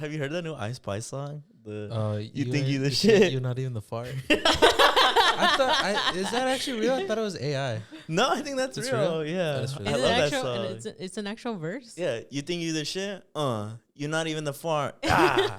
Have you heard that new I Spy song? You think you the think shit? You're not even the fart. Is that actually real? I thought it was AI. No, I think that's It's real. real? Yeah, That's real. I Is it love that actual? song. And it's an actual verse. Yeah, you think you the shit? You're not even the fart. Ah.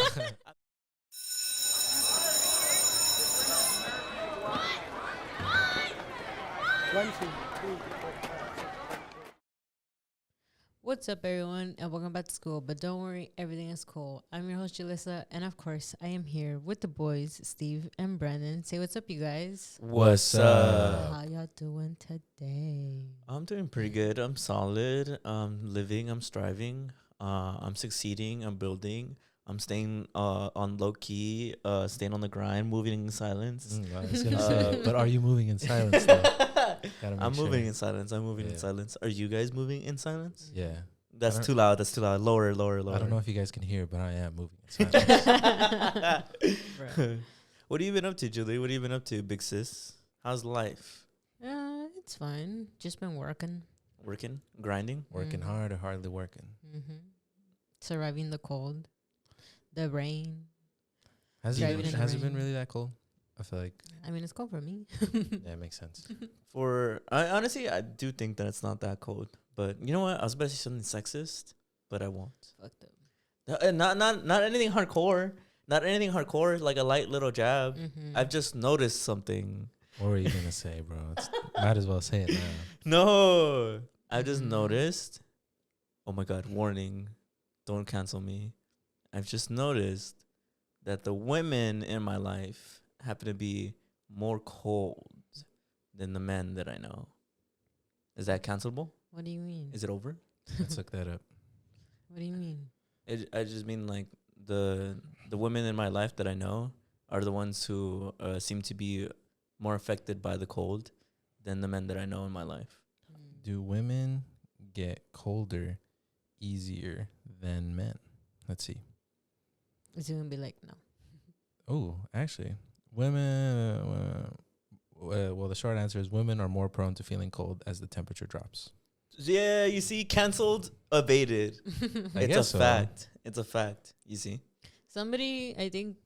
What's up, everyone, and welcome back to school. But don't worry, everything is cool. I'm your host, Jalissa, and of course, I am here with the boys, Steve and Brandon. Say what's up, you guys. What's up? How y'all doing today? I'm doing pretty good. I'm solid. I'm living. I'm striving. I'm succeeding. I'm building. I'm staying on low key. Staying on the grind. Moving in silence. I was gonna say, but are you moving in silence? Though? I'm moving in silence. I'm moving in Yeah. silence. Are you guys moving in silence? Yeah. That's don't- too loud. That's too loud. Lower. I don't know if you guys can hear, but I am moving in silence. Bruh. What have you been up to, Julie? What have you been up to, big sis? How's life? It's fine. Just been working. Working? Grinding? Working hard or hardly working? Mm-hmm. Surviving the cold, the rain. Has Driving it in the been rain. really that cold? I feel like I mean, it's cold for me. yeah, it makes sense. Honestly, I do think that it's not that cold. But you know what? I was about to say something sexist, but I won't. Fucked up. Not anything hardcore. Not anything hardcore, like a light little jab. Mm-hmm. I've just noticed something. What were you gonna say, bro? Might as well say it now. No. I've just Mhm. noticed. Oh my God, warning. Don't cancel me. I've just noticed that the women in my life happen to be more cold than the men that I know. Is that cancelable? What do you mean? Is it over? Let's look that up. What do you mean? I just mean like the women in my life that I know are the ones who seem to be more affected by the cold than the men that I know in my life. Do women get colder easier than men? Let's see. It's gonna be like no. Oh, actually, women. Well, the short answer is women are more prone to feeling cold as the temperature drops. Yeah, you see, canceled, abated. I It's guess a so. fact. It's a fact. You see? Somebody, I think,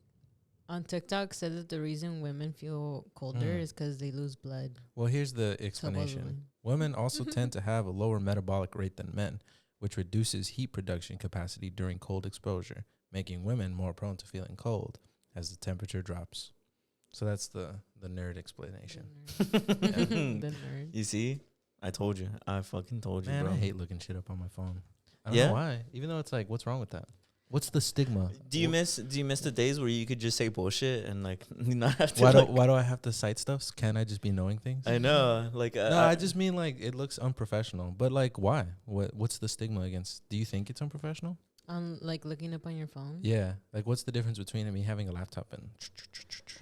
on TikTok said that the reason women feel colder Mm. is because they lose blood. Well, here's the explanation. Supposedly. Women also tend to have a lower metabolic rate than men, which reduces heat production capacity during cold exposure, making women more prone to feeling cold as the temperature drops. So that's the nerd explanation. The nerd. You see? I told you. I fucking told you, Man, bro. I hate looking shit up on my phone. I don't Yeah? know why. Even though it's like, what's wrong with that? What's the stigma? Do you miss the days where you could just say bullshit and like not have to? Why do I have to cite stuff? Can't I just be knowing things? I know. Like No, I just mean like it looks unprofessional. But like, why? What's the stigma against? Do you think it's unprofessional? On like looking up on your phone. Yeah. Like, what's the difference between me having a laptop and?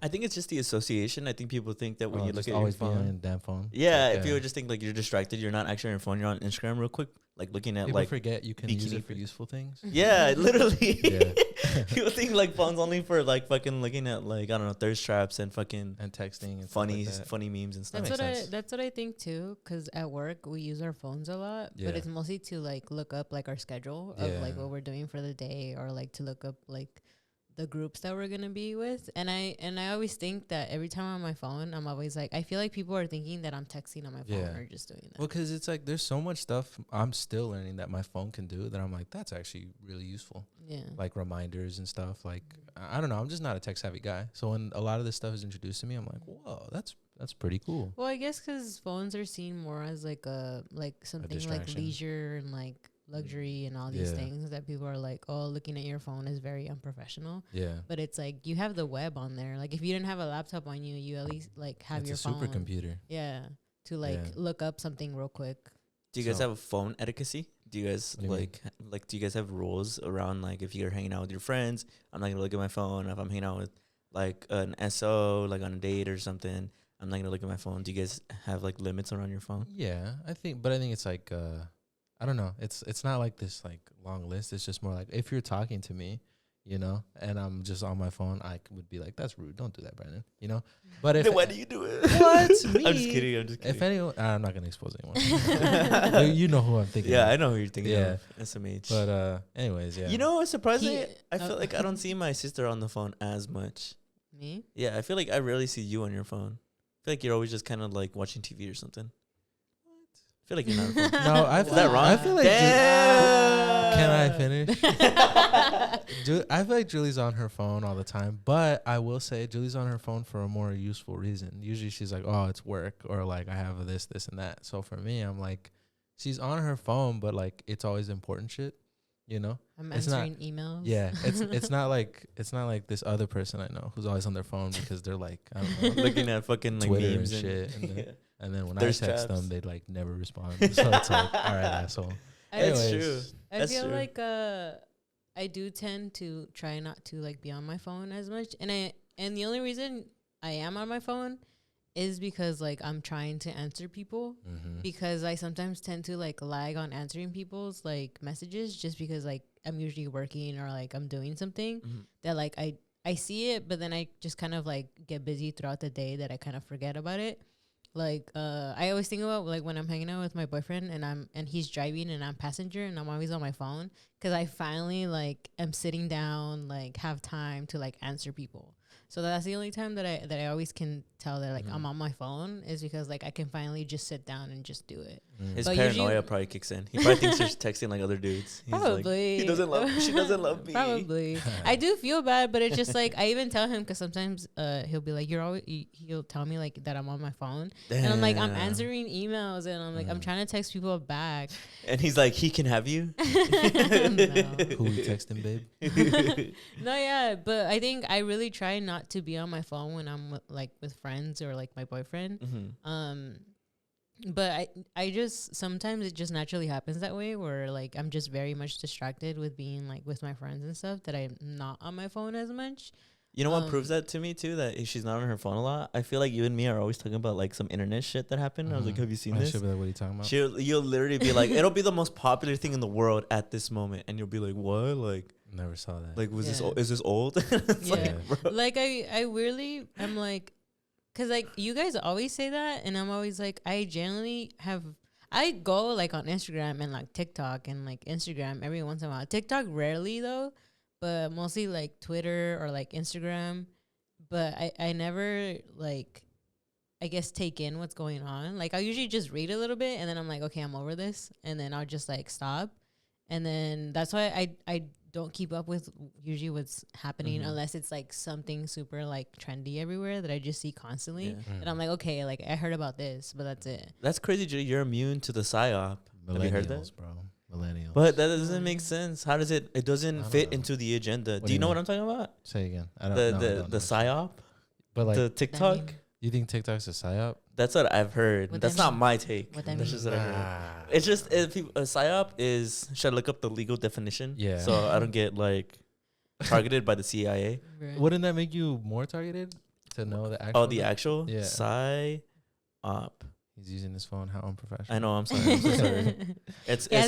I think it's just the association. I think people think that when you look just at your always be on phone, your damn phone. yeah, Like, if people just think like you're distracted, you're not actually on your phone. You're on Instagram real quick, like looking at people like forget you can use bikini it for pic- useful things. yeah, literally. Yeah. People think like phones only for like fucking looking at like I don't know thirst traps and fucking And texting and funny stuff like that. funny memes and stuff. That's makes what sense. that's what I think too. Cause at work we use our phones a lot, Yeah. but it's mostly to like look up like our schedule of like Yeah. what we're doing for the day, or like to look up like the groups that we're gonna be with. And I always think that every time I'm on my phone, I'm always like, I feel like people are thinking that I'm texting on my phone Yeah. or just doing that. Well, because it's like there's so much stuff I'm still learning that my phone can do that I'm like, that's actually really useful. Yeah. Like reminders and stuff. Like, I don't know. I'm just not a tech savvy guy. So when a lot of this stuff is introduced to me, I'm like, whoa, that's pretty cool. Well, I guess 'cause phones are seen more as like something like distraction. leisure and like luxury and all these Yeah. things that people are like, oh, looking at your phone is very unprofessional. Yeah. But it's like you have the web on there. Like if you didn't have a laptop on you, you at least like have It's your a phone. supercomputer. Yeah, to like Yeah. look up something real quick. Do you guys So- have a phone etiquette? Do you guys What do you mean? like do you guys have rules around like if you're hanging out with your friends, I'm not gonna look at my phone. If I'm hanging out with like an SO, like on a date or something, I'm not gonna look at my phone. Do you guys have like limits around your phone? Yeah, I think it's like I don't know. It's not like this like long list. It's just more like if you're talking to me, you know, and I'm just on my phone, I would be like, that's rude. Don't do that, Brandon, you know? But if Then why do you do it? What? Me? I'm just kidding. I'm just kidding. If anyone, I'm not gonna expose anyone. You know who I'm thinking. Yeah, of. I know who you're thinking Yeah. of. SMH. But anyways, yeah. You know, surprisingly, He- I feel like I don't see my sister on the phone as much. Me? Yeah, I feel like I rarely see you on your phone. I feel like you're always just kind of like watching TV or something. I feel like you're not on the phone. No, I Is feel that wrong? I feel like Damn. Can I finish? I feel like Julie's on her phone all the time, but I will say Julie's on her phone for a more useful reason. Usually she's like, oh, it's work, or like I have this, and that. So for me, I'm like, she's on her phone, but like it's always important shit, you know? I'm It's not- answering emails. Yeah, it's not like this other person I know who's always on their phone because they're like, I don't know, Looking at fucking like Twitter memes and shit, and yeah. and then when Thirst I text traps. them, they like never respond. So it's like, all right, asshole. That's Anyways, true. I That's feel true. like I do tend to try not to like be on my phone as much, and the only reason I am on my phone is because like I'm trying to answer people, Mm-hmm. because I sometimes tend to like lag on answering people's like messages just because like I'm usually working or like I'm doing something Mhm. that like I see it, but then I just kind of like get busy throughout the day that I kind of forget about it. Like I always think about like when I'm hanging out with my boyfriend and he's driving and I'm passenger and I'm always on my phone because I finally like am sitting down, like have time to like answer people. So that's the only time that I always can tell that like I'm on my phone, is because like I can finally just sit down and just do it. His But paranoia usually- probably kicks in. He probably thinks you're texting like other dudes. He's Probably. Like, he doesn't love. She doesn't love me. Probably. I do feel bad, but it's just like I even tell him because sometimes he'll be like, "You're always." He'll tell me like that I'm on my phone, and I'm like, I'm Damn. answering emails, and I'm like, I'm trying to text people back. And he's like, he can have you. No. Who we texting, babe? No, yeah, but I think I really try not to be on my phone when I'm like with friends or like my boyfriend. Mhm. But I just sometimes it just naturally happens that way where like I'm just very much distracted with being like with my friends and stuff that I'm not on my phone as much. You know what proves that to me too? That if she's not on her phone a lot, I feel like you and me are always talking about like some internet shit that happened. I was like, have you seen I this? should be like, what are you talking about? You'll literally be like, it'll be the most popular thing in the world at this moment, and you'll be like, what? Never saw that. Like was this Yeah. is this old? It's Yeah. like, bro. Like I weirdly I'm like, because like you guys always say that, and I'm always like, I generally I go like on Instagram and like TikTok and like Instagram every once in a while. TikTok rarely though, but mostly like Twitter or like Instagram. But I never like, I guess, take in what's going on. Like I usually just read a little bit and then I'm like, okay, I'm over this, and then I'll just like stop. And then that's why I don't keep up with usually what's happening unless it's like something super like trendy everywhere that I just see constantly. Yeah. And I'm like, okay, like I heard about this, but that's it. That's crazy, Judy. You're immune to the psyop. Have you heard that? Millennials, bro. Millennials. But that doesn't make sense. How does it? It I doesn't don't fit know. into the agenda. What Do do you you know what mean? I'm talking about? Say again. I don't The know. I don't the know. psyop, But like, the TikTok. mean? you think TikTok's a psyop? That's what I've heard. What That's that not mean? my take. What that That's mean? just what I heard. It's just a psyop is. Should I look up the legal definition? Yeah. So I don't get like targeted by the CIA. Right. Wouldn't that make you more targeted to know the actual? Oh, the actual Yeah. psyop. He's using his phone. How unprofessional. I know. I'm sorry. I'm so sorry. It's Yeah,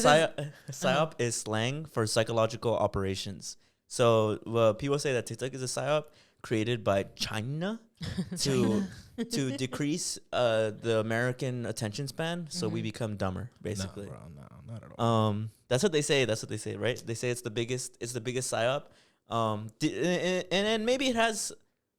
psyop is slang for psychological operations. So people say that TikTok is a psyop created by China to decrease the American attention span, so we become dumber, basically. No, bro, no, not at all. That's what they say. That's what they say, right? They say it's the biggest psyop. And maybe it has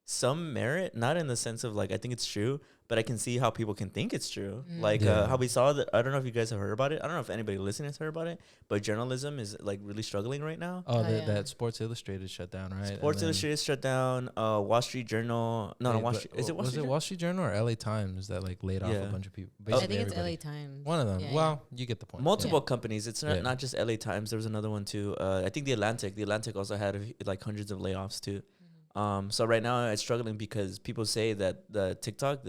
some merit, not in the sense of like I think it's true, but I can see how people can think it's true. Like Yeah. how we saw that. I don't know if you guys have heard about it. I don't know if anybody listening has heard about it, but journalism is like really struggling right now. Oh, Oh, yeah. that Sports Illustrated shut down, right? And Sports then- Illustrated shut down. Wall Street Journal. No, Wait, Wall but Street. Is it Wall was Street? it Wall Street Journal or LA Times that like laid off Yeah. a bunch of people? I Basically think it's everybody. LA Times. One of them. Yeah, Well, you get the point. Multiple companies. It's Yeah. not just LA Times. There was another one too. I think the Atlantic. The Atlantic also had like hundreds of layoffs too. So right now it's struggling because people say that the TikTok,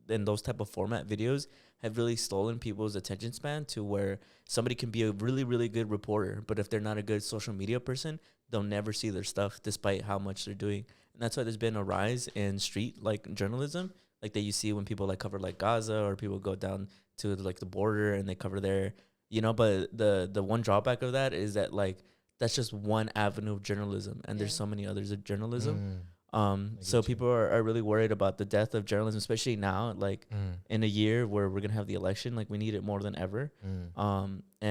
and those type of format videos have really stolen people's attention span to where somebody can be a really, really good reporter, but if they're not a good social media person, they'll never see their stuff despite how much they're doing. And that's why there's been a rise in street like journalism, like that you see when people like cover like Gaza or people go down to like the border and they cover their, but the one drawback of that is that like that's just one avenue of journalism, and there's Yeah. so many others of journalism. I So get you. people are really worried about the death of journalism, especially now, like in a year where we're gonna have the election. Like we need it more than ever.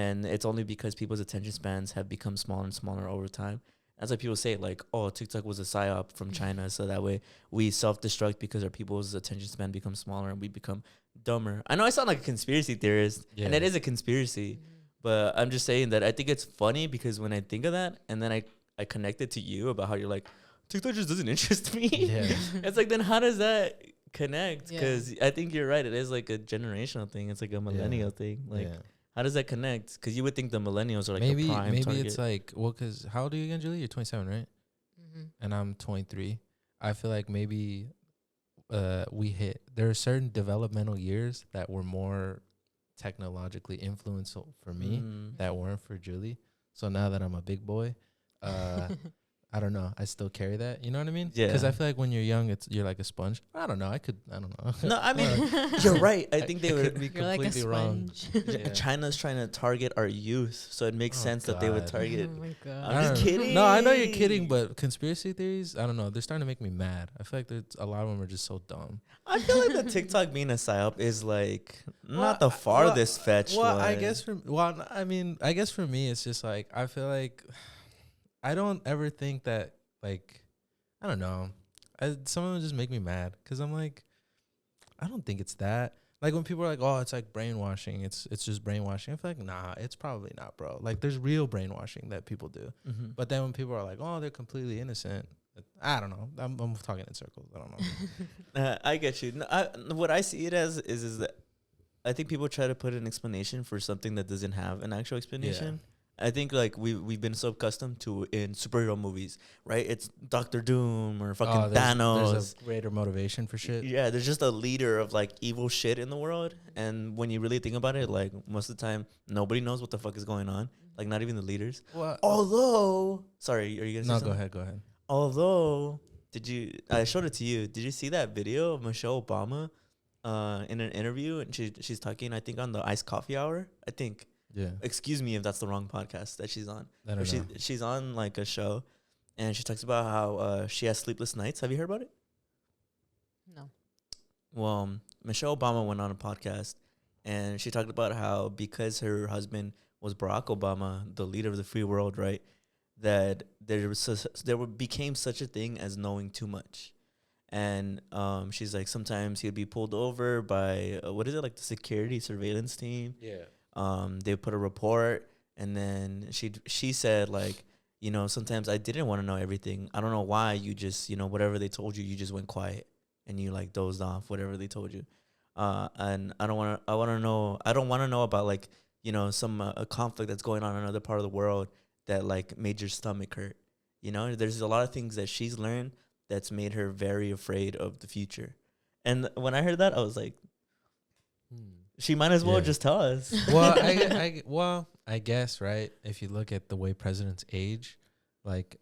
And it's only because people's attention spans have become smaller and smaller over time. That's why people say like, oh, TikTok was a psyop from China, so that way we self-destruct because our people's attention span becomes smaller and we become dumber. I know I sound like a conspiracy theorist, and it is a conspiracy, but I'm just saying that I think it's funny because when I think of that, and then I connect it to you about how you're like, TikTok just doesn't interest me. Yeah. It's like, then how does that connect? Yeah. Because I think you're right. It is like a generational thing. It's like a millennial thing. Like, Yeah. how does that connect? Because you would think the millennials are like maybe the prime maybe target. it's like, well, because how old are you again, Julie? You're 27, right? And I'm 23. I feel like maybe there are certain developmental years that were more technologically influential for me that weren't for Julie. So now that I'm a big boy, I don't know. I still carry that. You know what I mean? Yeah. Because I feel like when you're young, you're like a sponge. I don't know. I don't know. No, I mean, you're right. I think they I were. could be You're like a completely wrong. sponge. Yeah. China's trying to target our youth, so it makes Oh, sense that they would God. target. Oh my god. I'm I just don't know. kidding. No, I know you're kidding, but conspiracy theories, I don't know. They're starting to make me mad. I feel like there's a lot of them are just so dumb. I feel like the TikTok being a psyop is like not the farthest fetched Well, one. I guess I guess for me, it's just like I feel like I don't ever think that like I don't know. Some of them just make me mad because I'm like I don't think it's that. Like when people are like, "Oh, it's like brainwashing. It's just brainwashing." I feel like, nah, it's probably not, bro. Like there's real brainwashing that people do. Mhm. But then when people are like, "Oh, they're completely innocent," I don't know. I'm talking in circles. I don't know. I get you. No, what I see it as is that I think people try to put an explanation for something that doesn't have an actual explanation. I think like we've been so accustomed to in superhero movies, right? It's Doctor Doom or fucking Thanos. There's a greater motivation for shit. Yeah, there's just a leader of like evil shit in the world, and when you really think about it, like most of the time, nobody knows what the fuck is going on. Like not even the leaders. What? Although, sorry, are you gonna say No, something? go ahead. Although, I showed it to you. Did you see that video of Michelle Obama in an interview? And she's talking, I think, on the iced coffee hour. I think. Yeah. Excuse me if that's the wrong podcast that she's on. I don't know. She's on like a show, and she talks about how she has sleepless nights. Have you heard about it? No. Well, Michelle Obama went on a podcast, and she talked about how because her husband was Barack Obama, the leader of the free world, right? That became such a thing as knowing too much, and she's like sometimes he'd be pulled over by what is it, like the security surveillance team? Yeah. They put a report, and then she said like, you know, sometimes I didn't want to know everything. I don't know why you just, you know, whatever they told you, you just went quiet and you like dozed off whatever they told you. And I don't want to know about like, you know, some a conflict that's going on in another part of the world that like made your stomach hurt. You know, there's a lot of things that she's learned that's made her very afraid of the future. And when I heard that, I was like, she might as well Yeah. just tell us. Well, I guess, right? If you look at the way presidents age, like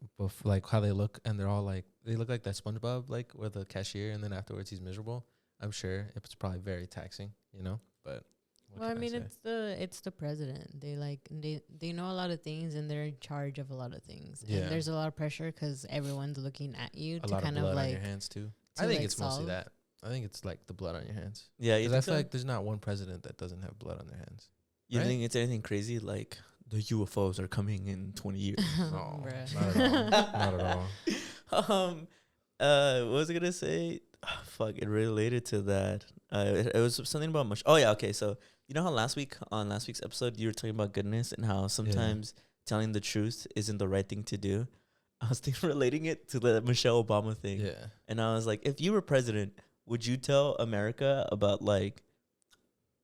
how they look, and they're all like, they look like that SpongeBob, like with the cashier, and then afterwards he's miserable. I'm sure it's probably very taxing, you know. But what Well, I can mean, say? it's the president. They know a lot of things, and they're in charge of a lot of things. Yeah. And there's a lot of pressure because everyone's looking at you A to lot of kind blood of on like. your hands too. to, I think like, it's mostly solve. that. I think it's like the blood on your hands. Yeah, you Because I think feel so? like there's not one president that doesn't have blood on their hands. You right? think it's anything crazy like the UFOs are coming in 20 years? No, Bruh. not at all. Not at all. What was I gonna say? Oh, fuck, it related to that. It was something about oh yeah, okay. So you know how last week's episode you were talking about goodness and how sometimes telling the truth isn't the right thing to do. I was relating it to the Michelle Obama thing, Yeah. and I was like, if you were president, would you tell America about like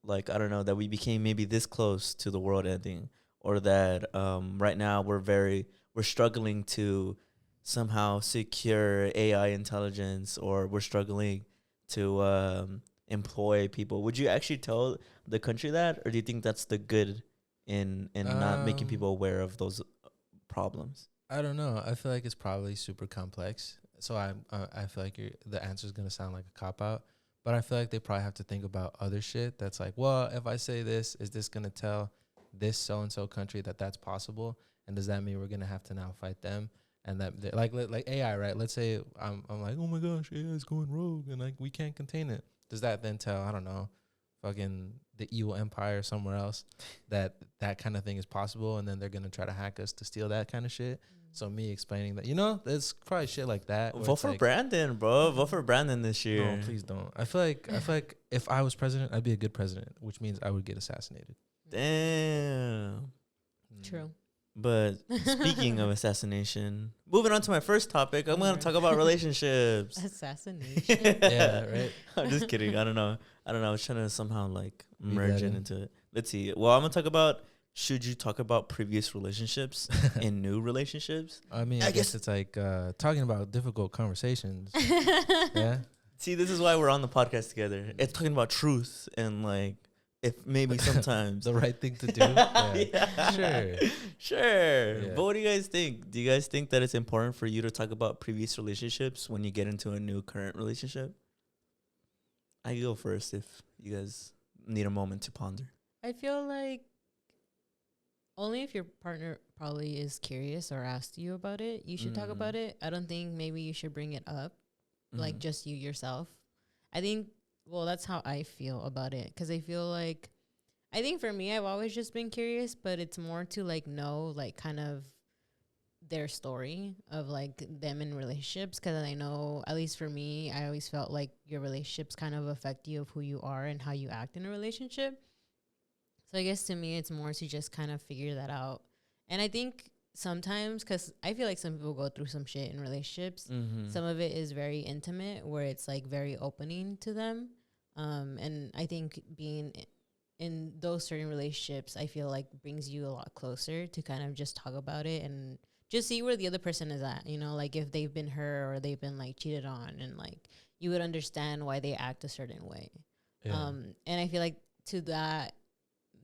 I don't know, that we became maybe this close to the world ending, or that right now we're struggling to somehow secure AI intelligence, or we're struggling to employ people? Would you actually tell the country that, or do you think that's the good in not making people aware of those problems? I don't know. I feel like it's probably super complex. So I feel like the answer is going to sound like a cop-out. But I feel like they probably have to think about other shit that's like, well, if I say this, is this going to tell this so-and-so country that that's possible? And does that mean we're gonna have to now fight them? And that like AI, right? Let's say I'm like, oh my gosh, AI is going rogue, and like we can't contain it. Does that then tell, I don't know, fucking the evil empire somewhere else that kind of thing is possible, and then they're gonna try to hack us to steal that kind of shit? So me explaining that, there's probably shit like that. Vote for Brandon, bro. Vote for Brandon this year. No, please don't. I feel like if I was president, I'd be a good president, which means I would get assassinated. Damn. True. But speaking of assassination, moving on to my first topic, I'm gonna talk about relationships. Assassination. Yeah, right. I'm just kidding. I don't know. I was trying to somehow like merge it in. into it. Let's see. Well, I'm gonna talk about, should you talk about previous relationships in new relationships? I mean, I guess it's like talking about difficult conversations. Yeah. See, this is why we're on the podcast together. It's talking about truth and like, if maybe sometimes the right thing to do. Yeah. Sure. Yeah. But what do you guys think? Do you guys think that it's important for you to talk about previous relationships when you get into a new current relationship? I can go first if you guys need a moment to ponder. I feel like only if your partner probably is curious or asked you about it, you should talk about it. I don't think maybe you should bring it up, like just you yourself. I think, well, that's how I feel about it. Because I feel like, I think for me, I've always just been curious, but it's more to like know like kind of their story of like them in relationships. Because I know, at least for me, I always felt like your relationships kind of affect you of who you are and how you act in a relationship. So I guess to me, it's more to just kind of figure that out. And I think sometimes, because I feel like some people go through some shit in relationships. Some of it is very intimate, where it's like very opening to them. And I think being in those certain relationships, I feel like brings you a lot closer to kind of just talk about it and just see where the other person is at, like if they've been hurt or they've been like cheated on, and like you would understand why they act a certain way. Yeah. And I feel like to that,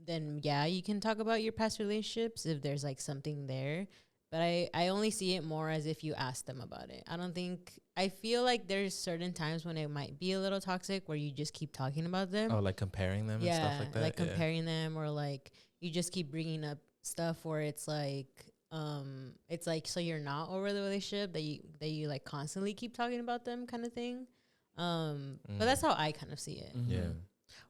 then yeah, you can talk about your past relationships if there's like something there. But I only see it more as if you ask them about it. I feel like there's certain times when it might be a little toxic where you just keep talking about them. Oh, like comparing them and stuff like that? Like comparing them, or like you just keep bringing up stuff where it's like, so you're not over the relationship, that you like constantly keep talking about them kind of thing. But that's how I kind of see it. Yeah.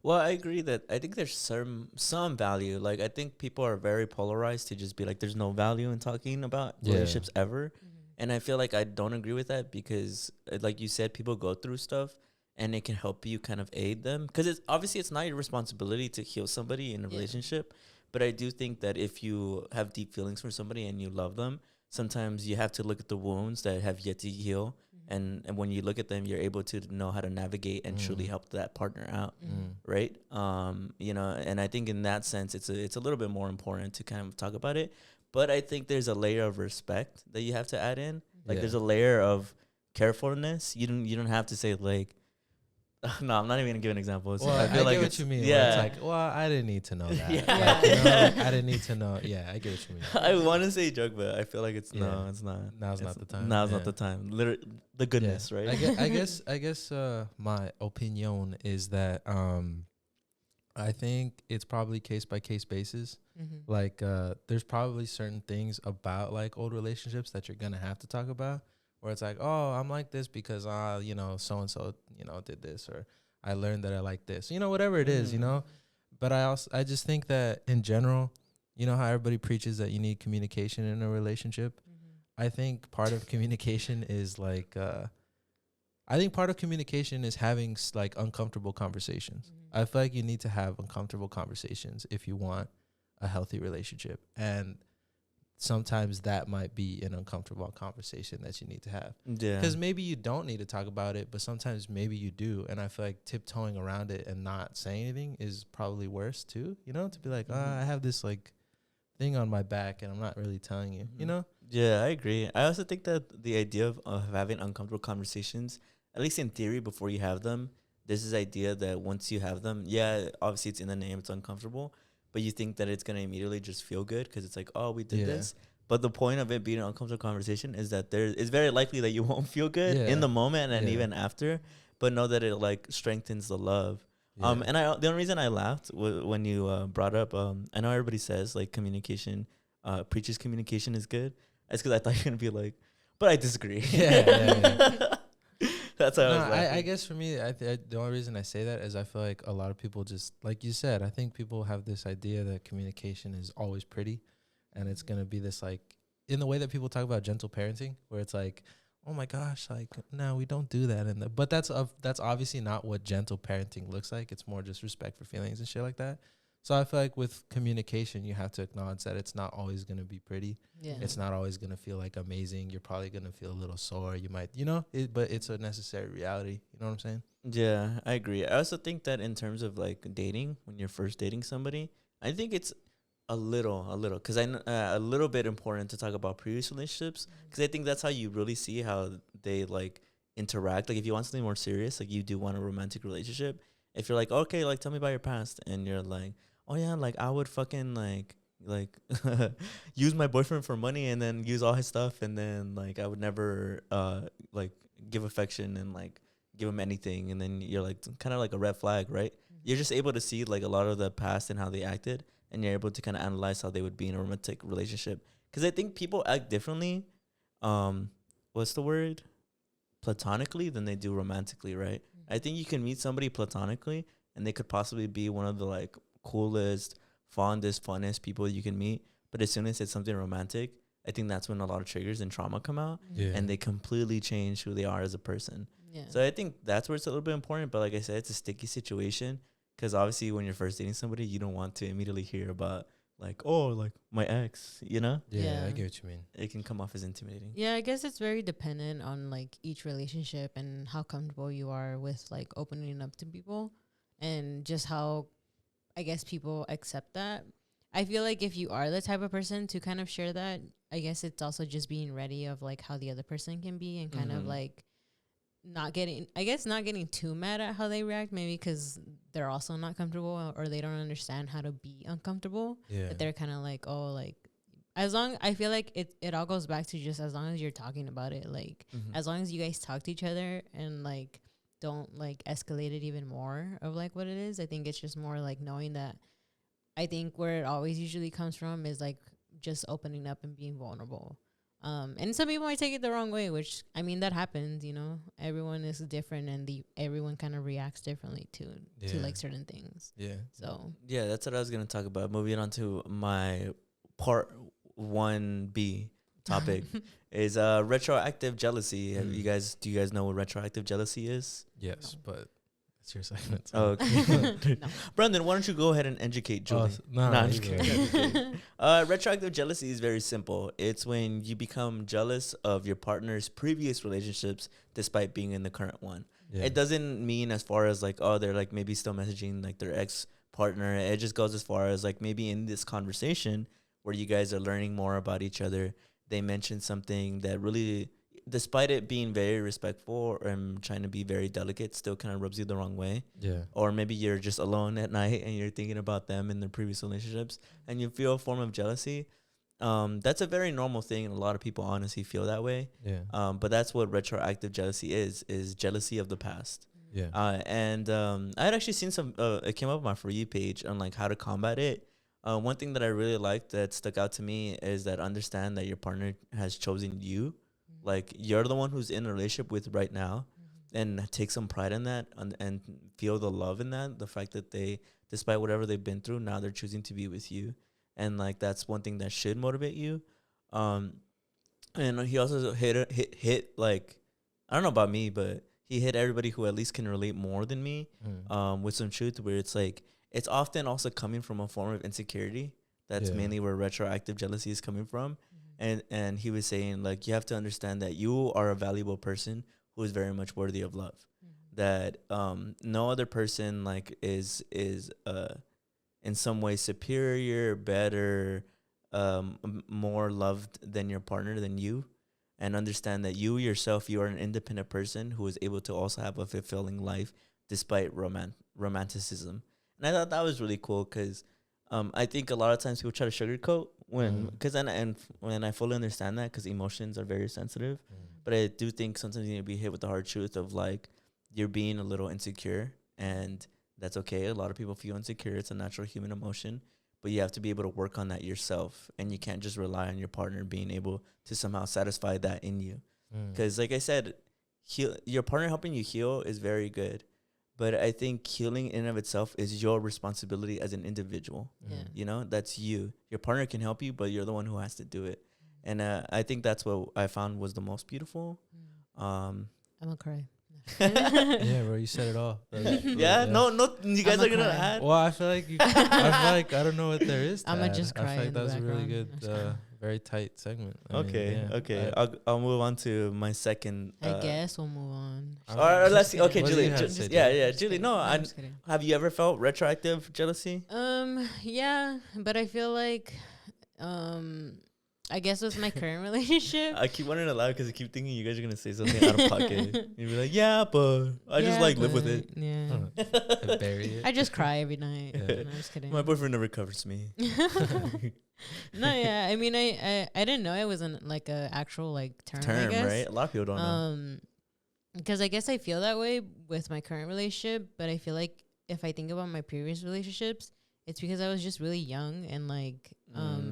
Well, I agree that I think there's some value. Like, I think people are very polarized to just be like, there's no value in talking about relationships ever. And I feel like I don't agree with that because, like you said, people go through stuff and it can help you kind of aid them. Because it's not your responsibility to heal somebody in a relationship. But I do think that if you have deep feelings for somebody and you love them, sometimes you have to look at the wounds that have yet to heal. And when you look at them, you're able to know how to navigate and truly help that partner out, right? And I think in that sense, it's a little bit more important to kind of talk about it. But I think there's a layer of respect that you have to add in. Like there's a layer of carefulness. You don't have to say like, no, I'm not even gonna give an example. Well, I feel get like what you mean. Yeah, it's like, well, I didn't need to know that. I didn't need to know. Yeah, I get what you mean. I want to say joke, but I feel like it's not. Now's not the time. Now's not the time. Literally, the goodness, right? I guess my opinion is that I think it's probably case by case basis. Like there's probably certain things about like old relationships that you're gonna have to talk about, where it's like, oh, I'm like this because so and so did this, or I learned that I like this, whatever it is, But I just think that in general, how everybody preaches that you need communication in a relationship. I think part of communication is like having like uncomfortable conversations. I feel like you need to have uncomfortable conversations if you want a healthy relationship, and sometimes that might be an uncomfortable conversation that you need to have. Yeah. Because maybe you don't need to talk about it, but sometimes maybe you do. And I feel like tiptoeing around it and not saying anything is probably worse too, to be like, I have this like thing on my back and I'm not really telling you, Yeah, I agree. I also think that the idea of having uncomfortable conversations, at least in theory, before you have them, there's this idea that once you have them, obviously it's in the name, it's uncomfortable, but you think that it's going to immediately just feel good because it's like, oh, we did this. But the point of it being an uncomfortable conversation is that it's very likely that you won't feel good in the moment and even after, but know that it like strengthens the love. Yeah. And the only reason I laughed when you brought up, I know everybody says like communication preaches communication is good. That's because I thought you were gonna be like, but I disagree. Yeah. That's how I No, was laughing. I guess for me, the only reason I say that is I feel like a lot of people just, like you said, I think people have this idea that communication is always pretty, and it's gonna be this like, in the way that people talk about gentle parenting, where it's like, oh my gosh, like no, we don't do that, and but that's obviously not what gentle parenting looks like. It's more just respect for feelings and shit like that. So I feel like with communication, you have to acknowledge that it's not always gonna be pretty. Yeah. It's not always going to feel like amazing. You're probably going to feel a little sore. You might, but it's a necessary reality. You know what I'm saying? Yeah, I agree. I also think that in terms of like dating, when you're first dating somebody, I think it's a little, because a little bit important to talk about previous relationships, because I think that's how you really see how they like interact. Like if you want something more serious, like you do want a romantic relationship. If you're like, okay, like tell me about your past, and you're like, oh yeah, like I would fucking like use my boyfriend for money and then use all his stuff, and then like I would never like give affection and like give him anything, and then you're like kind of like a red flag, right? You're just able to see like a lot of the past and how they acted, and you're able to kind of analyze how they would be in a romantic relationship, because I think people act differently what's the word, platonically, than they do romantically, right? I think you can meet somebody platonically and they could possibly be one of the like coolest, fondest, funnest people you can meet, but as soon as it's something romantic, I think that's when a lot of triggers and trauma come out, and they completely change who they are as a person. Yeah. So I think that's where it's a little bit important, but like I said, it's a sticky situation, because obviously when you're first dating somebody, you don't want to immediately hear about like, oh, like my ex, you know? Yeah, I Yeah. get what you mean. It can come off as intimidating. Yeah, I guess it's very dependent on like each relationship and how comfortable you are with like opening up to people, and just how I guess people accept that. I feel like if you are the type of person to kind of share that, I guess it's also just being ready of like how the other person can be, and kind of like not getting too mad at how they react, maybe because they're also not comfortable or they don't understand how to be uncomfortable. Yeah. But they're kind of like, oh, like I feel like it all goes back to just as long as you're talking about it, like as long as you guys talk to each other and like don't like escalate it even more of like what it is. I think it's just more like knowing that. I think where it always usually comes from is like just opening up and being vulnerable. And some people might take it the wrong way, which I mean that happens, you know. Everyone is different, and everyone kind of reacts differently to like certain things. Yeah. So yeah, that's what I was gonna talk about. Moving on to my part 1B topic is retroactive jealousy. Do you guys know what retroactive jealousy is? Yes, but it's your segment. So. Oh, okay. No. Brandon, why don't you go ahead and educate Julie? No, I'm you just go kidding. ahead. Retroactive jealousy is very simple. It's when you become jealous of your partner's previous relationships despite being in the current one. Yeah. It doesn't mean as far as like, oh, they're like maybe still messaging like their ex partner. It just goes as far as like maybe in this conversation where you guys are learning more about each other, they mention something that really, despite it being very respectful and trying to be very delicate, still kind of rubs you the wrong way. Yeah. Or maybe you're just alone at night and you're thinking about them in their previous relationships and you feel a form of jealousy. That's a very normal thing, and a lot of people honestly feel that way. Yeah. But that's what retroactive jealousy is jealousy of the past. Yeah. I had actually seen some, it came up on my For You page on like how to combat it. One thing that I really liked that stuck out to me is that understand that your partner has chosen you. Like you're the one who's in a relationship with right now, and take some pride in that, and feel the love in that. The fact that they, despite whatever they've been through, now they're choosing to be with you. And like, that's one thing that should motivate you. And he also hit like, I don't know about me, but he hit everybody who at least can relate more than me, with some truth, where it's like, it's often also coming from a form of insecurity. That's mainly where retroactive jealousy is coming from. And he was saying, like, you have to understand that you are a valuable person who is very much worthy of love. That no other person, like, is in some way superior, better, more loved than your partner, than you. And understand that you yourself, you are an independent person who is able to also have a fulfilling life despite romanticism. And I thought that was really cool because I think a lot of times people try to sugarcoat when I fully understand that, because emotions are very sensitive. But I do think sometimes you need to be hit with the hard truth of like, you're being a little insecure, and that's okay. A lot of people feel insecure. It's a natural human emotion. but you have to be able to work on that yourself, and you can't just rely on your partner being able to somehow satisfy that in you. Because like I said, your partner helping you heal is very good, but I think healing in and of itself is your responsibility as an individual. Yeah. You know, that's you. Your partner can help you, but you're the one who has to do it. And I think that's what I found was the most beautiful. I'm gonna cry. Yeah, bro, you said it all. Yeah, no, you guys I'ma are gonna cry. add. Well, I feel like I don't know what there is. I'ma add. just I cry feel like in that the was a really background. good, very tight segment. I mean, Okay, yeah. okay. I'll move on to my second. I guess we'll move on. Or let's see. Okay, What do Julie. you have to say, Yeah, Julie? yeah, Just Julie. kidding. No, I'm just kidding. have you ever felt retroactive jealousy? Yeah, but I feel like, I guess with my current relationship. I keep wanting to laugh because I keep thinking you guys are gonna say something out of pocket. You'd be like, "Yeah, but I just Yeah, like live with but- it." Yeah. I bury it. I just cry every night. Yeah. No, I'm just kidding. My boyfriend never covers me. No, yeah. I mean, I didn't know it wasn't like a actual like term. I guess. Right? A lot of people don't know. Because I guess I feel that way with my current relationship, but I feel like if I think about my previous relationships, it's because I was just really young and like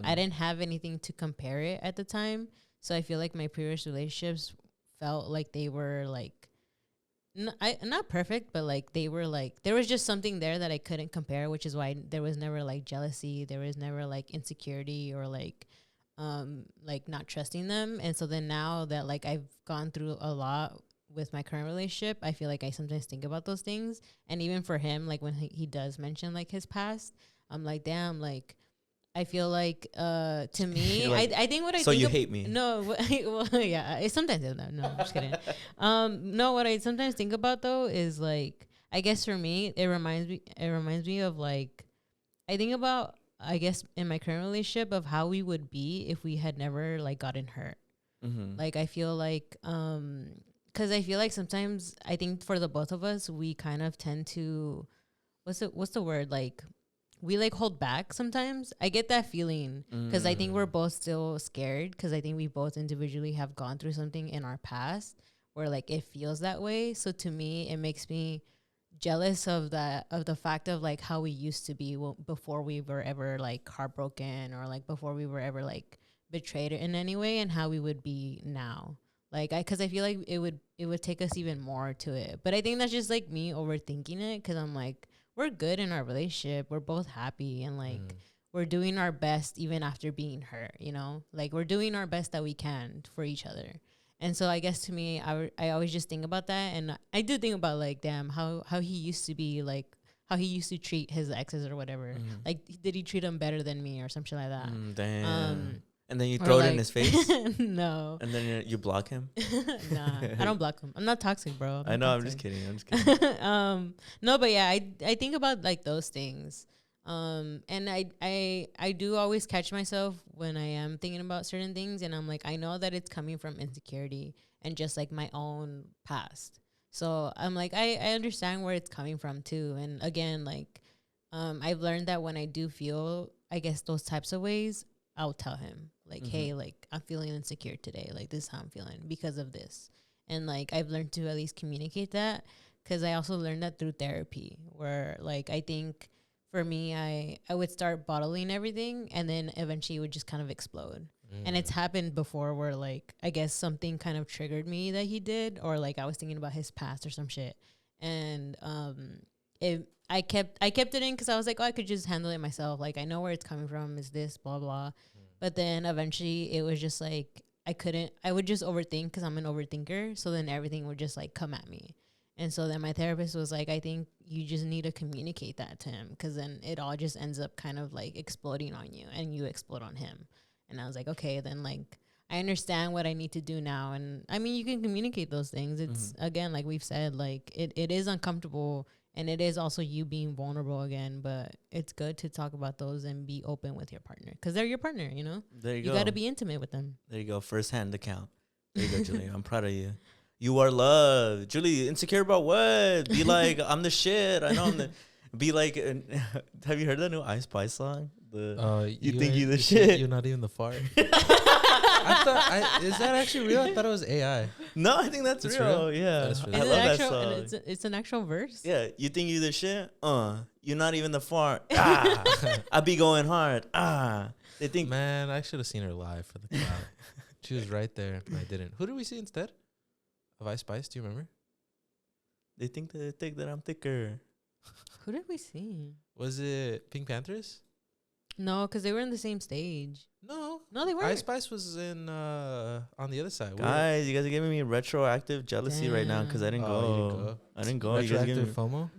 I didn't have anything to compare it at the time. So I feel like my previous relationships felt like they were like not perfect, but like they were like there was just something there that I couldn't compare, which is why there was never like jealousy, there was never like insecurity or like not trusting them. And so then now that like I've gone through a lot with my current relationship, I feel like I sometimes think about those things. And even for him, like when he does mention like his past, I'm like, damn, like I feel like to me, Like, I think what I so think you hate me? No, well, yeah, I sometimes do that. No, I'm just kidding. No, what I sometimes think about though is like I guess for me, it reminds me of like I think about I guess in my current relationship of how we would be if we had never like gotten hurt. Like I feel like because I feel like sometimes I think for the both of us we kind of tend to what's the word, like we like hold back sometimes. I get that feeling because I think we're both still scared because I think we both individually have gone through something in our past where like it feels that way. So to me, it makes me jealous of the fact of like how we used to be before we were ever like heartbroken or like before we were ever like betrayed in any way, and how we would be now. Like because I feel like it would take us even more to it. But I think that's just like me overthinking it because I'm like, we're good in our relationship. We're both happy and like we're doing our best even after being hurt, you know? Like we're doing our best that we can for each other. And so I guess to me, I always just think about that. And I do think about like, damn, how he used to be, like how he used to treat his exes or whatever. Like, did he treat them better than me or something like that? Damn. And then you throw it in his face? No. And then you block him? Nah, I don't block him. I'm not toxic, bro. I know, I'm just kidding. No, but yeah, I think about like those things. And I do always catch myself when I am thinking about certain things, and I'm like, I know that it's coming from insecurity and just like my own past. So I'm like, I understand where it's coming from too. And again, like I've learned that when I do feel, I guess, those types of ways, I'll tell him like, hey, like I'm feeling insecure today. Like this is how I'm feeling because of this. And like I've learned to at least communicate that, because I also learned that through therapy, where like I think for me, I would start bottling everything and then eventually it would just kind of explode. And it's happened before where like I guess something kind of triggered me that he did, or like I was thinking about his past or some shit. And I kept it in because I was like, oh, I could just handle it myself. Like I know where it's coming from, is this, blah, blah. But then eventually it was just like I would just overthink because I'm an overthinker. So then everything would just like come at me. And so then my therapist was like, I think you just need to communicate that to him, because then it all just ends up kind of like exploding on you and you explode on him. And I was like, okay, then like I understand what I need to do now. And I mean, you can communicate those things. It's again, like we've said, like it is uncomfortable and it is also you being vulnerable again, but it's good to talk about those and be open with your partner because they're your partner, you know? There you go. You got to be intimate with them. There you go. First hand account. There you go, Julie. I'm proud of you. You are loved. Julie, insecure about what? Be like, I'm the shit. I know I'm the... Be like... have you heard that new I Spy song? You think you the shit? You're not even the fart. Is that actually real? I thought it was AI. No, I think that's It's real. real? Yeah, That's real. I Is it love that actual? song. It's an actual verse. Yeah, you think you the shit? You're not even the fart. Ah, I be going hard. Ah, they think. Man, I should have seen her live for the crowd. She was right there, but I didn't. Who did we see instead of Ice Spice? Do you remember? They think that I'm thicker. Who did we see? Was it Pink Panthers? No, because they were in the same stage. No. No, they weren't. Ice Spice was in on the other side. Guys, you guys are giving me retroactive jealousy right now because I didn't Oh, you go. didn't go. I didn't go. You guys are giving Retroactive me FOMO?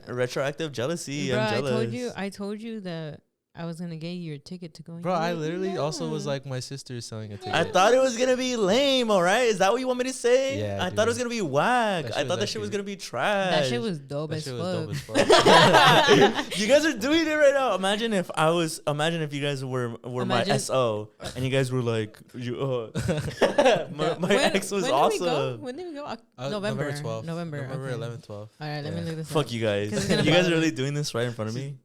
Bro, retroactive jealousy. bro, I'm jealous. I told you that I was gonna get you your ticket to go. Bro, I You were literally also was no. like, my sister is selling a ticket. I thought it was gonna be lame. All right, is that what you want me to say? Yeah, I thought it was dude. gonna be whack. That I shit thought was that shit was actually- gonna be trash. That shit was dope That as shit fuck. was dope as fuck. You guys are doing it right now. Imagine if you guys were my Imagine- SO and you guys were like, my ex was when Did we go? awesome. When did we go? November 12th. November. November okay. 11, 12. All right, let me Yeah. look this up. Fuck you guys. 'Cause it's gonna You guys bother are me. really doing this right in front of me.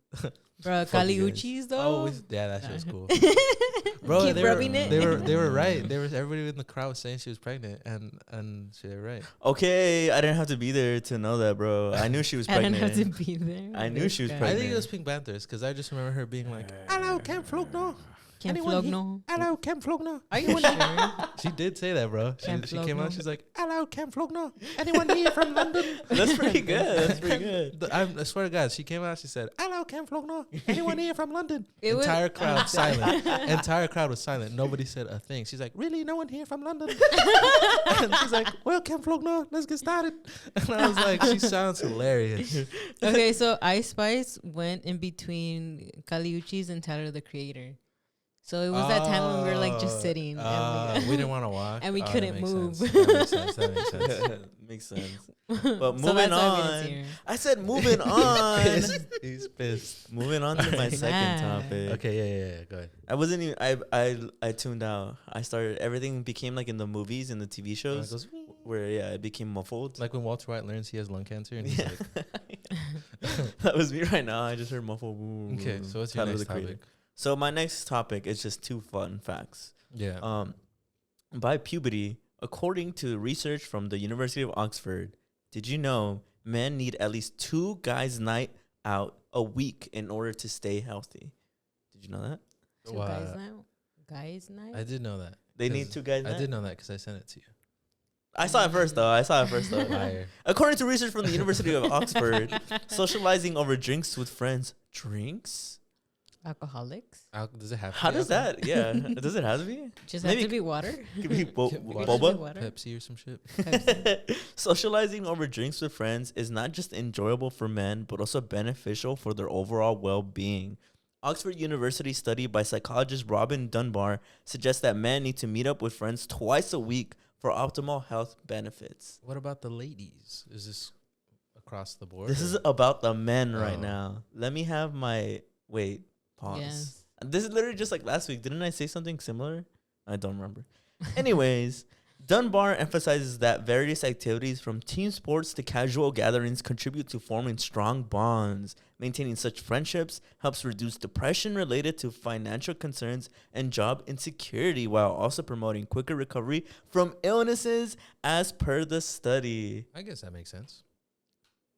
Bro, Fuck you guys. Caliuchis though. Yeah, that shit was cool. Keep Bro, rubbing it. they were right. Everybody in the crowd was saying she was pregnant, and she was right. Okay, I didn't have to be there to know that, bro. I knew she was I didn't pregnant. have to be there. I knew she was This I guy. pregnant. think it was Pink Panthers because I just remember her being like, "Hello, Ken Flogno. Can't Anyone flog he- no. Hello, Ken Flogno." Are you sure? She did say that, bro. Ken She came out. Flogno. She's like, "Hello, Ken Flogno. Anyone here from London?" That's pretty good. That's pretty good. I swear to God, she came out. She said, "Hello, Ken Flogno. Anyone here from London?" It was- Entire crowd silent. Entire crowd was silent. Nobody said a thing. She's like, "Really, no one here from London?" And she's like, "Well, Ken Flogno, let's get started." And I was like, "She sounds hilarious." Okay, so Ice Spice went in between Caliuchis and Tyler the Creator. So it was that time when we were like just sitting and We didn't want to walk, and we that couldn't makes move. sense. That makes sense. That makes sense. Makes sense. But So moving that's why we didn't see on. her. I said moving on. He's pissed. Moving on to my second Nah. topic. Okay, yeah. Go ahead. I wasn't even. I tuned out. I started. Everything became like in the movies and the TV It shows goes, where it became muffled. like when Walter White learns he has lung cancer, and he's Yeah. like, That was me right now. I just heard muffled. "Okay, so what's your Tyler, next the Creator. topic?" So my next topic is just two fun facts. Yeah. By puberty, according to research from the University of Oxford, did you know men need at least 2 guys' night out a week in order to stay healthy? Did you know that? Two Wow. guys now. Guys night. I did know that. They need 'Cause 2 guys' I night? did know that because I sent it to you. I saw it first, though. Liar. According to research from the University of Oxford, socializing over drinks with friends. Drinks? Alcoholics. Does it have? To How be does alcohol? that? Yeah. Does it have to be? Just Maybe have to be water. Could be It could be boba? water. Pepsi or some shit? Socializing over drinks with friends is not just enjoyable for men, but also beneficial for their overall well-being. Oxford University study by psychologist Robin Dunbar suggests that men need to meet up with friends twice a week for optimal health benefits. What about the ladies? Is this across the board? This or- is about the men right Oh. now. Let me have my pause. Yes. This is literally just like last week. Didn't I say something similar? I don't remember. Anyways, Dunbar emphasizes that various activities from team sports to casual gatherings contribute to forming strong bonds. Maintaining such friendships helps reduce depression related to financial concerns and job insecurity while also promoting quicker recovery from illnesses as per the study. I guess that makes sense.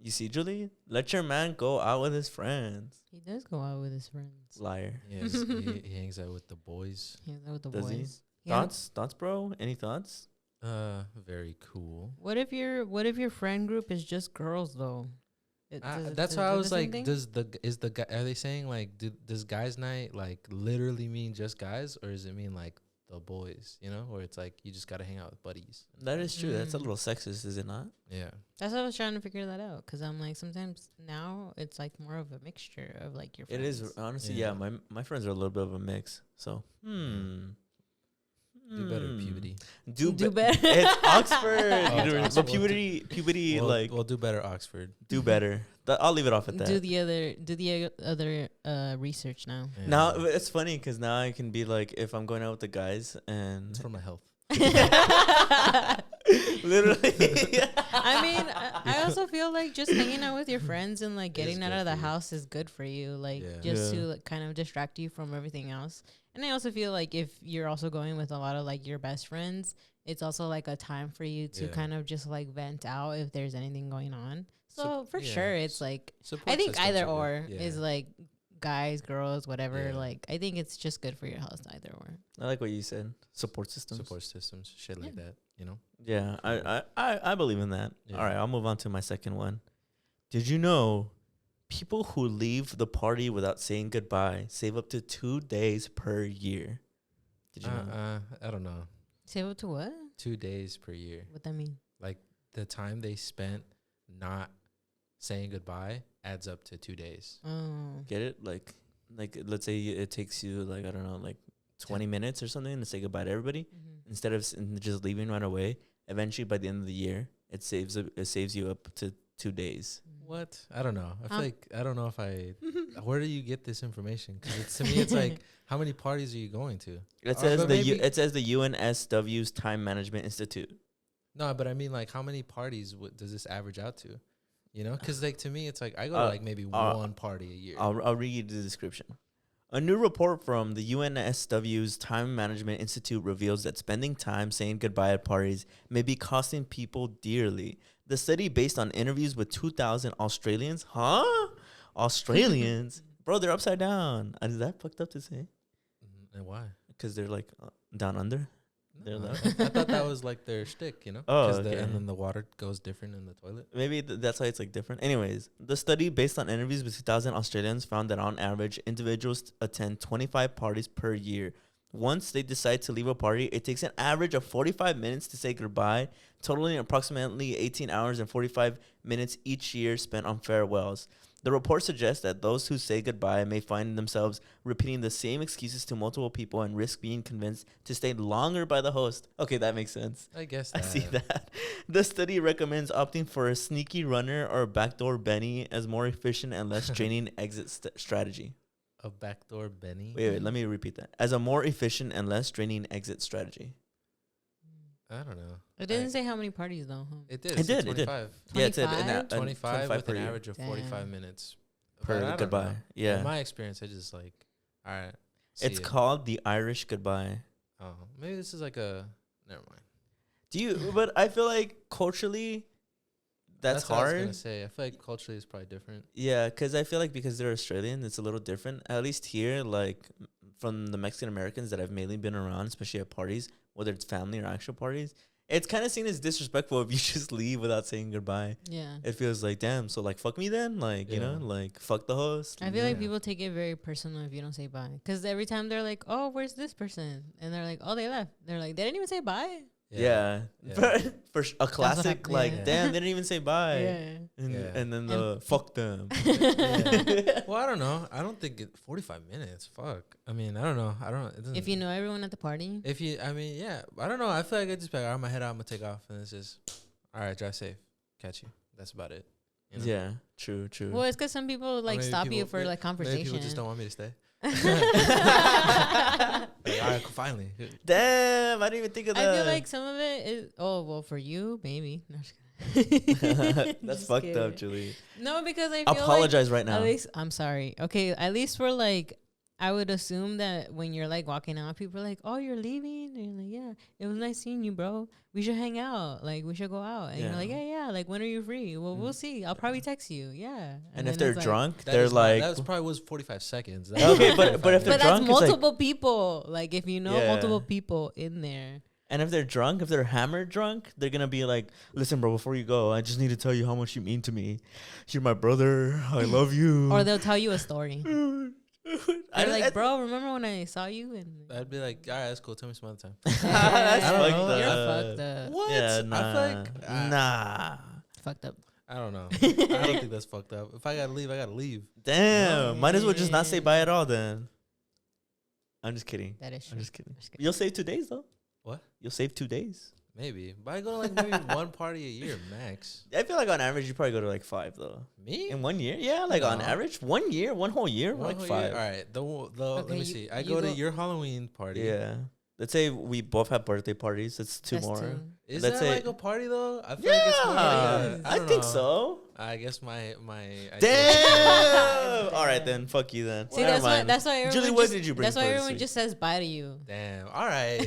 You see, Julie? Let your man go out with his friends. He does go out with his friends. Liar. Yes, he hangs out with the boys. He hangs out with the Does he? boys. Yeah. Thoughts, bro? Any thoughts? Very cool. What if your friend group is just girls though? That's why I was like, are they saying like, does guys' night like literally mean just guys, or does it mean like the boys? You know, or it's like you just gotta hang out with buddies. That is true. That's a Mm. little sexist, is it not? Yeah. That's why I was trying to figure that out, because I'm like, sometimes now it's like more of a mixture of like your It friends. is honestly, Yeah. yeah. My friends are a little bit of a mix. So, Do better, puberty. Do be- better. It's Oxford. Oh, University. it's But Oxford. puberty, We'll do better, Oxford. do better. I'll leave it off at that. Do the other research now. Yeah. Now it's funny because now I can be like, if I'm going out with the guys and it's for my health. literally, I mean, I also feel like just hanging out with your friends and like It is getting out good of the for you. house is good for you. Like Yeah. just Yeah. to like kind of distract you from everything else. And I also feel like if you're also going with a lot of like your best friends, it's also like a time for you to kind of just like vent out if there's anything going on. So for sure, it's like I think either or is like guys, girls, whatever. Like I think it's just good for your health either or. I like what you said. Support systems, shit like that. You know. Yeah, I believe in that. All right, I'll move on to my second one. Did you know people who leave the party without saying goodbye save up to 2 days per year? Did you know? I don't know. Save up to what? 2 days per year. What that mean? Like the time they spent not saying goodbye adds up to 2 days. Oh. Get it? Like let's say it takes you like, I don't know, like 20 minutes or something to say goodbye to everybody. Mm-hmm. Instead of just leaving right away, eventually by the end of the year, it saves you up to 2 days. What? I don't know. I feel like I don't know if I. Where do you get this information? Because to me, it's like, how many parties are you going to? It says it says the UNSW's Time Management Institute. No, but I mean, like, how many parties does this average out to? You know, because like to me, it's like I go to like maybe one party a year. I'll read you the description. A new report from the UNSW's Time Management Institute reveals that spending time saying goodbye at parties may be costing people dearly. The study, based on interviews with 2,000 Australians, Australians, bro, they're upside down. Is that fucked up to say? And why? Because they're like down under. No, I thought that was like their shtick, you know? Oh, okay. And then the water goes different in the toilet. Maybe that's why it's like different. Anyways, the study, based on interviews with 2,000 Australians, found that on average, individuals attend 25 parties per year. Once they decide to leave a party, it takes an average of 45 minutes to say goodbye, totaling approximately 18 hours and 45 minutes each year spent on farewells. The report suggests that those who say goodbye may find themselves repeating the same excuses to multiple people and risk being convinced to stay longer by the host. Okay, that makes sense. I guess I see that. The study recommends opting for a sneaky runner or backdoor Benny as more efficient and less draining exit strategy. A backdoor Benny? Wait, let me repeat that. As a more efficient and less draining exit strategy. I don't know. It didn't say how many parties though. Huh? It did. It did. 25. Yeah, it said 25 with an year. average of 45 minutes Per goodbye. Know. Yeah. In my experience, I just like, all right. It's called the Irish goodbye. Oh, maybe this is like a. Never mind. Do you? But I feel like culturally, that's hard. What I was gonna say. I feel like culturally it's probably different. Yeah, because I feel like because they're Australian, it's a little different. At least here, like from the Mexican Americans that I've mainly been around, especially at parties, whether it's family or actual parties, it's kind of seen as disrespectful if you just leave without saying goodbye. Yeah. It feels like, damn, so like fuck me then, like you know, like fuck the host. I feel like people take it very personal if you don't say bye, because every time they're like, oh, where's this person, and they're like, oh, they left. They're like, they didn't even say bye. Yeah. For a classic, like, damn, they didn't even say bye. And then the fuck them. Well, I don't know. I don't think 45 minutes. Fuck. I mean, I don't know. If you know everyone at the party. Yeah. I don't know. I feel like I just be like, all right, my head out, I'm going to take off. And it's just, all right, drive safe. Catch you. That's about it. You know? Yeah. True. Well, it's because some people like stop you for like conversation. Maybe people just don't want me to stay. Like, all right, finally. Damn, I didn't even think of that. I feel like some of it is for you, maybe. No, that's fucked up, Julie. No, because I feel apologize like, right now. At least I'm sorry. Okay, at least for like, I would assume that when you're like walking out, people are like, "Oh, you're leaving," and you're like, "Yeah, it was nice seeing you, bro. We should hang out. Like, we should go out." And you're like, "Yeah. Like, when are you free? Well, we'll see. I'll probably text you. Yeah." And if they're drunk, like, they're like, that probably was 45 seconds. Okay, but if they're drunk, that's multiple people. Like, if you know multiple people in there. And if they're drunk, if they're hammered drunk, they're going to be like, listen, bro, before you go, I just need to tell you how much you mean to me. You're my brother. I love you. Or they'll tell you a story. They're like, bro, remember when I saw you? And I'd be like, all right, that's cool. Tell me some other time. That's fucked up. You're fucked up. What? Yeah, nah. I feel like, nah. Fucked up. I don't know. I don't think that's fucked up. If I got to leave, I got to leave. Damn. Might as well just not say bye at all then. I'm just kidding. That is true. I'm just kidding. You'll save 2 days though. What? You'll save 2 days. Maybe. But I go to like maybe one party a year max. I feel like on average, you probably go to like 5 though. Me? In 1 year? Yeah, like on average, 1 year, one whole year, like 5. All right. Let me see. I go to your Halloween party. Yeah. let's say we both have birthday parties. That's two That's more. two. Is Let's that say- like a party though? I feel like it's more. Yeah, I I don't think know. so. I guess my. Damn. All right then. Fuck you then. See, Never that's why. mind. That's why everyone. Julie, what just, did you bring That's why for this everyone week? just says bye to you. Damn. All right.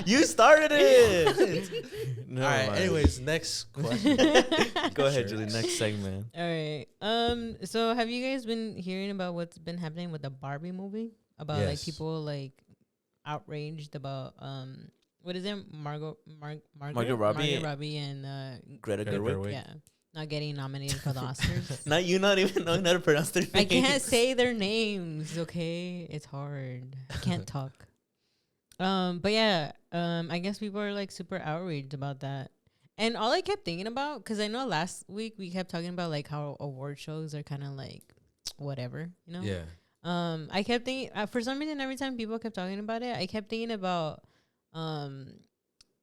You started it. All right. Anyways, next question. Go ahead, Sure. Julie. Next segment. All right. So have you guys been hearing about what's been happening with the Barbie movie? About like Yes. people like outraged about what is it? Margot Robbie. Robbie and Greta Greta Gerwig. Gerwig. yeah, not getting nominated for the Oscars. Not you. Not even knowing how to pronounce their names. I can't say their names. Okay, it's hard. I can't talk. But yeah, I guess people are like super outraged about that. And all I kept thinking about, because I know last week we kept talking about like how award shows are kind of like whatever, you know? Yeah. I kept thinking, for some reason, every time people kept talking about it, I kept thinking about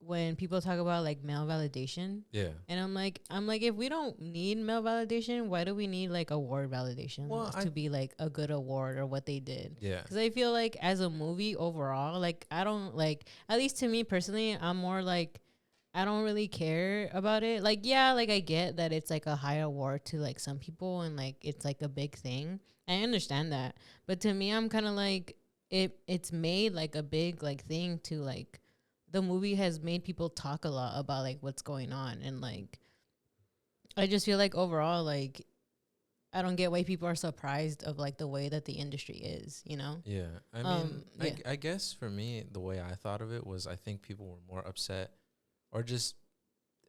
when people talk about like male validation. Yeah. And I'm like, if we don't need male validation, why do we need like award validation to be like a good award or what they did? Yeah. Because I feel like as a movie overall, like I don't like, at least to me personally, I'm more like, I don't really care about it. Like, yeah, like I get that it's like a high award to like some people and like it's like a big thing. I understand that. But to me, I'm kind of like, it's made like a big like thing to like, the movie has made people talk a lot about like what's going on. And like, I just feel like overall, like, I don't get why people are surprised of like the way that the industry is, you know? Yeah. I mean, yeah. I guess for me, the way I thought of it was I think people were more upset or just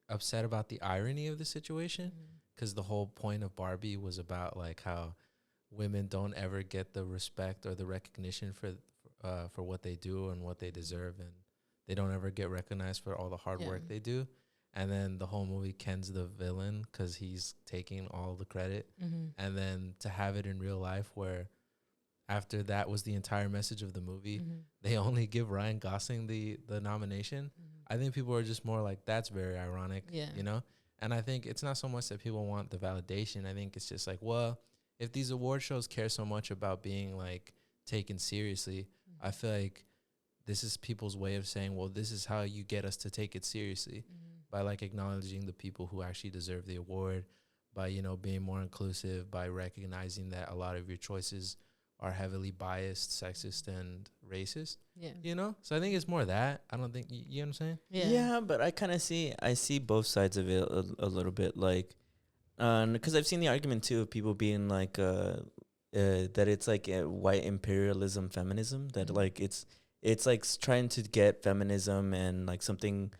upset about the irony of the situation. Because the whole point of Barbie was about like how women don't ever get the respect or the recognition for what they do and what they deserve, and they don't ever get recognized for all the hard work they do. And then the whole movie, Ken's the villain because he's taking all the credit. And then to have it in real life where after that was the entire message of the movie, they only give Ryan Gosling the nomination. I think people are just more like, that's very ironic, you know? And I think it's not so much that people want the validation. I think it's just like, well, if these award shows care so much about being like taken seriously, I feel like this is people's way of saying, well, this is how you get us to take it seriously, by like acknowledging the people who actually deserve the award, by, you know, being more inclusive, by recognizing that a lot of your choices are heavily biased, sexist, and racist. You know? So I think it's more that. I don't think, you know what I'm saying? Yeah, but I kind of see both sides of it a little bit, like, because I've seen the argument too of people being like, that it's like a white imperialism feminism, that like it's like trying to get feminism and like something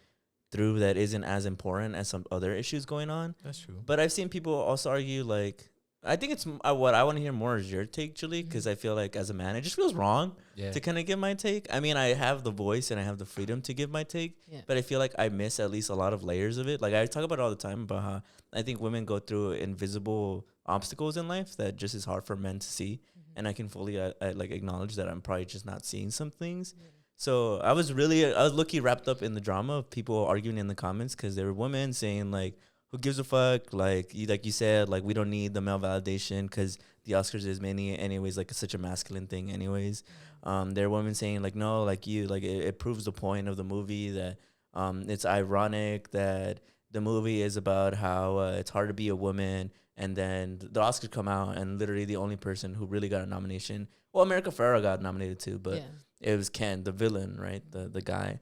through that isn't as important as some other issues going on. That's true. But I've seen people also argue like, I think it's what I want to hear more is your take, Julie, because I feel like as a man, it just feels wrong to kind of give my take. I mean, I have the voice and I have the freedom to give my take, but I feel like I miss at least a lot of layers of it. Like I talk about it all the time about how I think women go through invisible obstacles in life that just is hard for men to see. And I can fully I like acknowledge that I'm probably just not seeing some things. So I was lucky wrapped up in the drama of people arguing in the comments because there were women saying like, who gives a fuck? Like you said, like we don't need the male validation because the Oscars is mainly anyways like such a masculine thing anyways. There are women saying like, no, like it proves the point of the movie that it's ironic that the movie is about how it's hard to be a woman, and then the Oscars come out and literally the only person who really got a nomination, well, America Ferrera got nominated too, but it was Ken, the villain, right, the guy.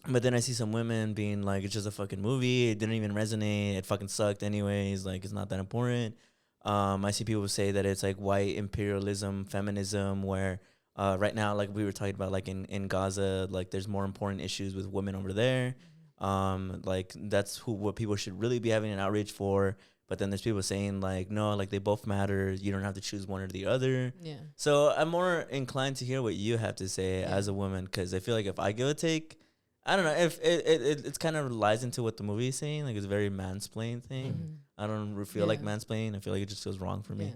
But then I see some women being like, it's just a fucking movie. It didn't even resonate. It fucking sucked anyways. Like, it's not that important. I see people say that it's like white imperialism, feminism, where right now, like we were talking about, like in Gaza, like there's more important issues with women over there. Like that's what people should really be having an outrage for. But then there's people saying like, no, like they both matter. You don't have to choose one or the other. So I'm more inclined to hear what you have to say as a woman, because I feel like if I give a take, I don't know if it's kind of lies into what the movie is saying. Like it's a very mansplain thing. I don't feel like mansplain. I feel like it just feels wrong for me.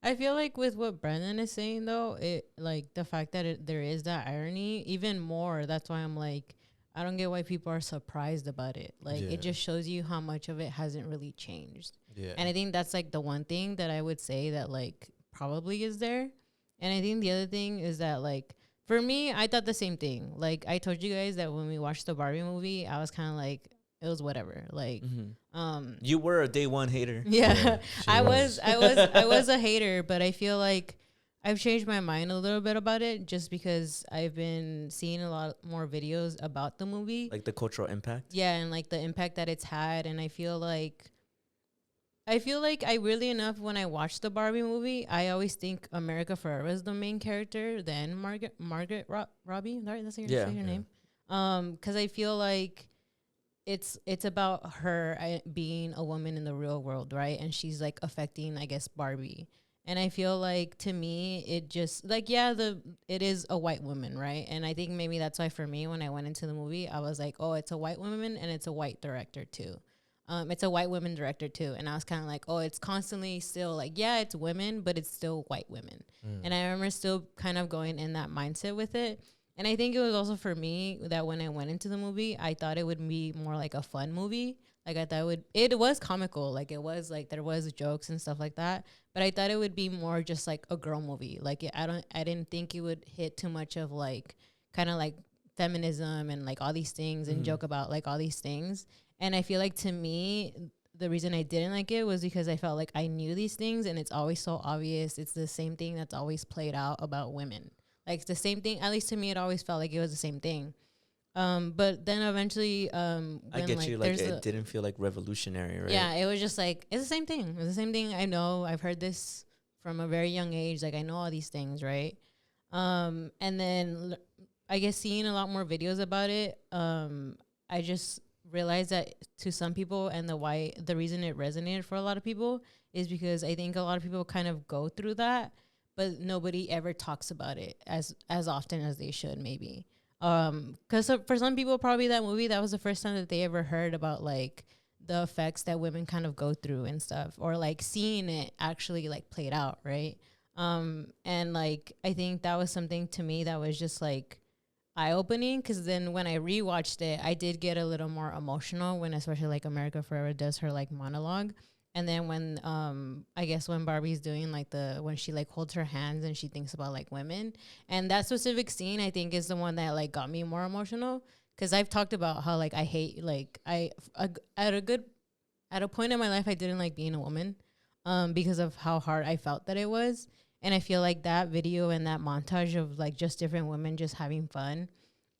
I feel like with what Brendan is saying though, it like the fact that there is that irony even more. That's why I'm like, I don't get why people are surprised about it. Like it just shows you how much of it hasn't really changed. And I think that's like the one thing that I would say that like probably is there. And I think the other thing is that like For me, I thought the same thing. Like I told you guys that when we watched the Barbie movie, I was kind of like, it was whatever. Like, You were a day one hater. yeah, she I was. I was a hater, but I feel like I've changed my mind a little bit about it just because I've been seeing a lot more videos about the movie. Like the cultural impact. Yeah, and like the impact that it's had, and I feel like I really enough when I watch the Barbie movie, I always think America Ferrera is the main character, then Margaret Robbie, right? That's your, Yeah. say her name. Because I feel like it's about her being a woman in the real world, right? And she's like affecting, I guess, Barbie. And I feel like to me, it just like it is a white woman, right? And I think maybe that's why for me, when I went into the movie, I was like, oh, it's a white woman and it's a white director too. It's a white women director too, and I was kind of like, oh, it's constantly still like, yeah, it's women, but it's still white women. And I remember still kind of going in that mindset with it. And I think it was also for me that when I went into the movie, I thought it would be more like a fun movie. Like I thought it was comical, like it was like there was jokes and stuff like that. But I thought it would be more just like a girl movie. Like I didn't think it would hit too much of like kind of like feminism and like all these things and joke about like all these things. And I feel like to me, the reason I didn't like it was because I felt like I knew these things and it's always so obvious. It's the same thing that's always played out about women. Like it's the same thing. At least to me, it always felt like it was the same thing. But then eventually, when I get like you. Like there's it didn't feel like revolutionary, right? yeah, it was just like it's the same thing. It's the same thing. I know. I've heard this from a very young age. Like I know all these things, right? And then I guess seeing a lot more videos about it, I just realized that to some people and the reason it resonated for a lot of people is because I think a lot of people kind of go through that, but nobody ever talks about it as often as they should maybe. Because for some people, probably that movie, that was the first time that they ever heard about like the effects that women kind of go through and stuff, or like seeing it actually like played out, right? And like I think that was something to me that was just like eye-opening, because then when I rewatched it, I did get a little more emotional when especially like America Ferrera does her like monologue. And then when I guess when Barbie's doing like when she like holds her hands and she thinks about like women, and that specific scene I think is the one that like got me more emotional, because I've talked about how like I hate like at a point in my life I didn't like being a woman because of how hard I felt that it was. And I feel like that video and that montage of like just different women just having fun,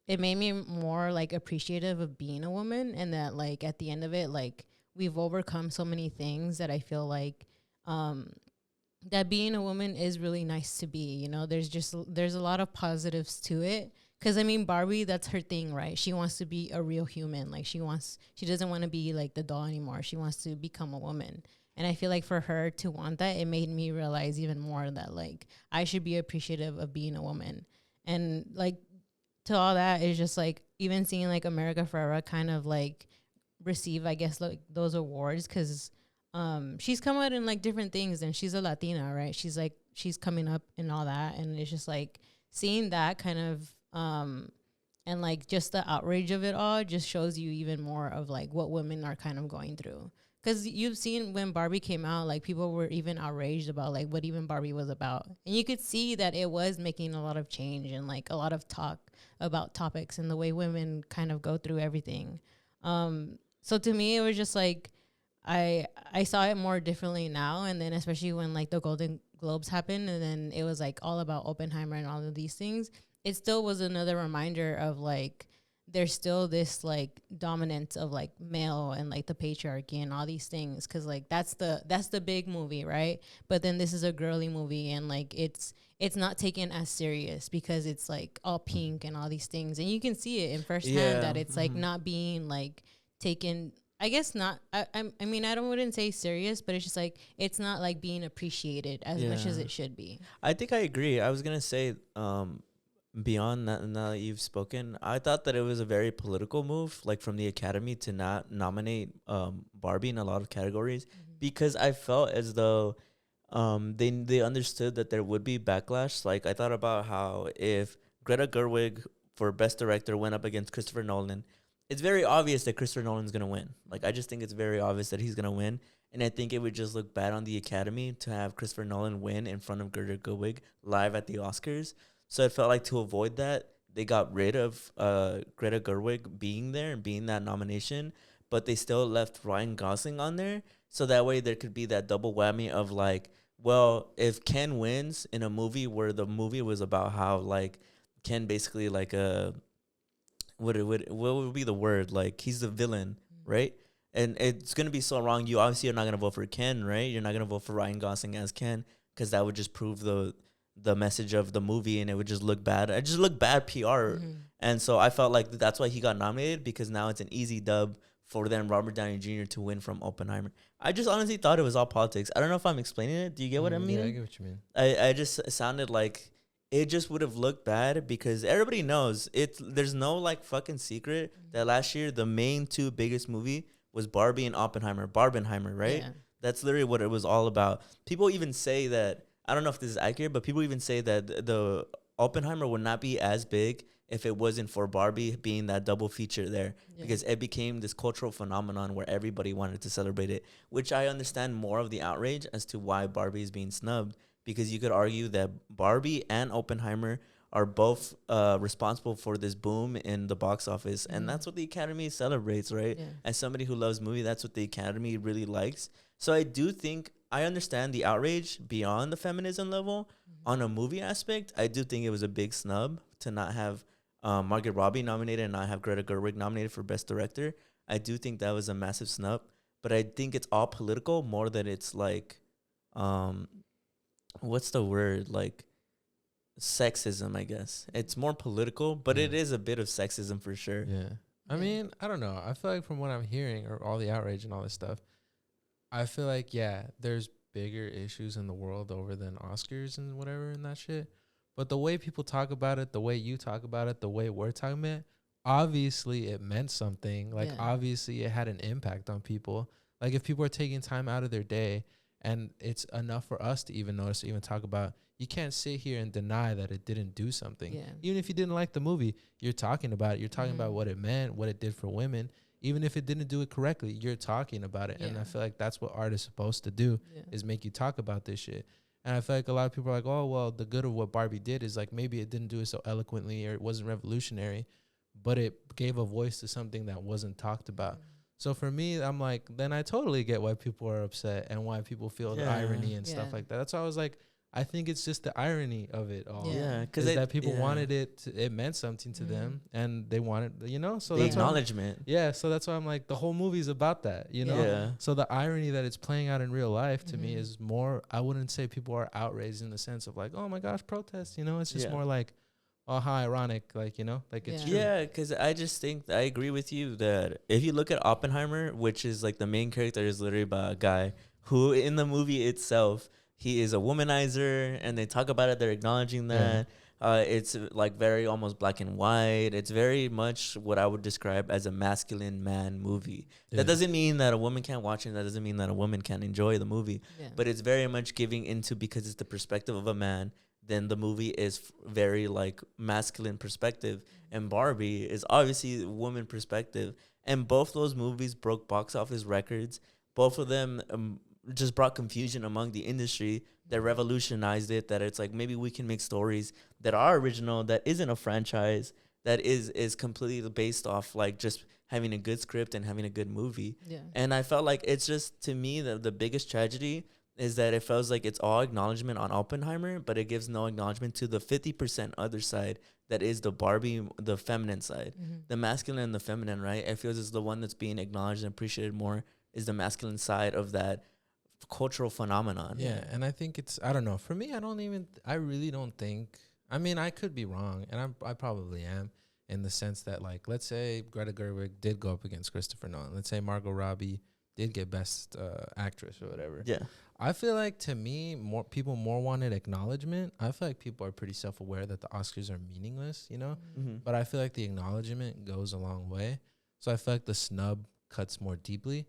it made me more like appreciative of being a woman, and that like at the end of it, like we've overcome so many things that I feel like that being a woman is really nice to be. You know, there's a lot of positives to it. Cause I mean, Barbie, that's her thing, right? She wants to be a real human. Like she doesn't want to be like the doll anymore. She wants to become a woman. And I feel like for her to want that, it made me realize even more that like I should be appreciative of being a woman. And like to all that is just like even seeing like America Ferrera kind of like receive, I guess, like those awards, because she's come out in like different things and she's a Latina, right? She's coming up and all that. And it's just like seeing that kind of and like just the outrage of it all just shows you even more of like what women are kind of going through. Because you've seen when Barbie came out, like people were even outraged about like what even Barbie was about. And you could see that it was making a lot of change and like a lot of talk about topics and the way women kind of go through everything. So to me, it was just like I saw it more differently now. And then especially when like the Golden Globes happened and then it was like all about Oppenheimer and all of these things, it still was another reminder of like there's still this like dominance of like male and like the patriarchy and all these things, because like that's the big movie, right? But then this is a girly movie and like it's not taken as serious because it's like all pink and all these things, and you can see it in firsthand that it's like not being like taken, I guess not. I mean, wouldn't say serious, but it's just like it's not like being appreciated as much as it should be. I think I agree. I was gonna say, beyond that, now that you've spoken, I thought that it was a very political move, like from the Academy to not nominate Barbie in a lot of categories, because I felt as though they understood that there would be backlash. Like I thought about how if Greta Gerwig for Best Director went up against Christopher Nolan, it's very obvious that Christopher Nolan's going to win. Like, I just think it's very obvious that he's going to win. And I think it would just look bad on the Academy to have Christopher Nolan win in front of Greta Gerwig live at the Oscars. So it felt like to avoid that, they got rid of Greta Gerwig being there and being that nomination, but they still left Ryan Gosling on there. So that way there could be that double whammy of like, well, if Ken wins in a movie where the movie was about how like Ken basically like what would be the word, like he's the villain, right? And it's gonna be so wrong. You obviously are not gonna vote for Ken, right? You're not gonna vote for Ryan Gosling as Ken because that would just prove the message of the movie, and it would just look bad. It just looked bad PR. And so I felt like that's why he got nominated, because now it's an easy dub for then Robert Downey Jr. to win from Oppenheimer. I just honestly thought it was all politics. I don't know if I'm explaining it. Do you get what I mean? Yeah, I get what you mean. I just sounded like it just would have looked bad because everybody knows it. There's no like fucking secret that last year the main two biggest movie was Barbie and Oppenheimer. Barbenheimer, right? Yeah. That's literally what it was all about. People even say that, I don't know if this is accurate, but people even say that the Oppenheimer would not be as big if it wasn't for Barbie being that double feature there, because it became this cultural phenomenon where everybody wanted to celebrate it, which I understand more of the outrage as to why Barbie is being snubbed, because you could argue that Barbie and Oppenheimer are both responsible for this boom in the box office, and that's what the Academy celebrates, right? Yeah. As somebody who loves movie, that's what the Academy really likes. So I do think I understand the outrage beyond the feminism level. On a movie aspect, I do think it was a big snub to not have Margot Robbie nominated and not have Greta Gerwig nominated for Best Director. I do think that was a massive snub, but I think it's all political more than it's like, what's the word? Like sexism, I guess. It's more political, but it is a bit of sexism for sure. Yeah. I mean, I don't know. I feel like from what I'm hearing or all the outrage and all this stuff, I feel like, yeah, there's bigger issues in the world over than Oscars and whatever and that shit. But the way people talk about it, the way you talk about it, the way we're talking about it, obviously it meant something. Like, obviously it had an impact on people. Like, if people are taking time out of their day and it's enough for us to even notice, to even talk about, you can't sit here and deny that it didn't do something. Yeah. Even if you didn't like the movie, you're talking about it. You're talking about what it meant, what it did for women. Even if it didn't do it correctly, you're talking about it. And I feel like that's what art is supposed to do, is make you talk about this shit. And I feel like a lot of people are like, oh, well, the good of what Barbie did is like maybe it didn't do it so eloquently or it wasn't revolutionary, but it gave a voice to something that wasn't talked about. So for me, I'm like, then I totally get why people are upset and why people feel the irony and stuff like that. That's why I was like, I think it's just the irony of it all. Yeah, because that people wanted it, it meant something to them, and they wanted, you know, so the that's acknowledgement. So that's why I'm like, the whole movie's about that, you know. Yeah. So the irony that it's playing out in real life to me is more. I wouldn't say people are outraged in the sense of like, oh my gosh, protest. You know, it's just more like, oh, how ironic, like, you know, like it's true. Yeah, because I just think I agree with you that if you look at Oppenheimer, which is like the main character is literally about a guy who in the movie itself, he is a womanizer, and they talk about it. They're acknowledging that. It's like very almost black and white. It's very much what I would describe as a masculine man movie. That doesn't mean that a woman can't watch it. That doesn't mean that a woman can't enjoy the movie. But it's very much giving into, because it's the perspective of a man, then the movie is very like masculine perspective. And Barbie is obviously woman perspective. And both those movies broke box office records. Both of them just brought confusion among the industry that revolutionized it, that it's like maybe we can make stories that are original, that isn't a franchise, that is completely based off like just having a good script and having a good movie. And I felt like it's just, to me, the biggest tragedy is that it feels like it's all acknowledgement on Oppenheimer, but it gives no acknowledgement to the 50% other side that is the Barbie, the feminine side. The masculine and the feminine, right? It feels as the one that's being acknowledged and appreciated more is the masculine side of that cultural phenomenon. Yeah, and I think it's, I don't know, for me, I really don't think, I mean, I could be wrong, and I probably am, in the sense that, like, let's say Greta Gerwig did go up against Christopher Nolan. Let's say Margot Robbie did get Best Actress or whatever. Yeah. I feel like, to me, more people wanted acknowledgement. I feel like people are pretty self-aware that the Oscars are meaningless, you know? But I feel like the acknowledgement goes a long way. So I feel like the snub cuts more deeply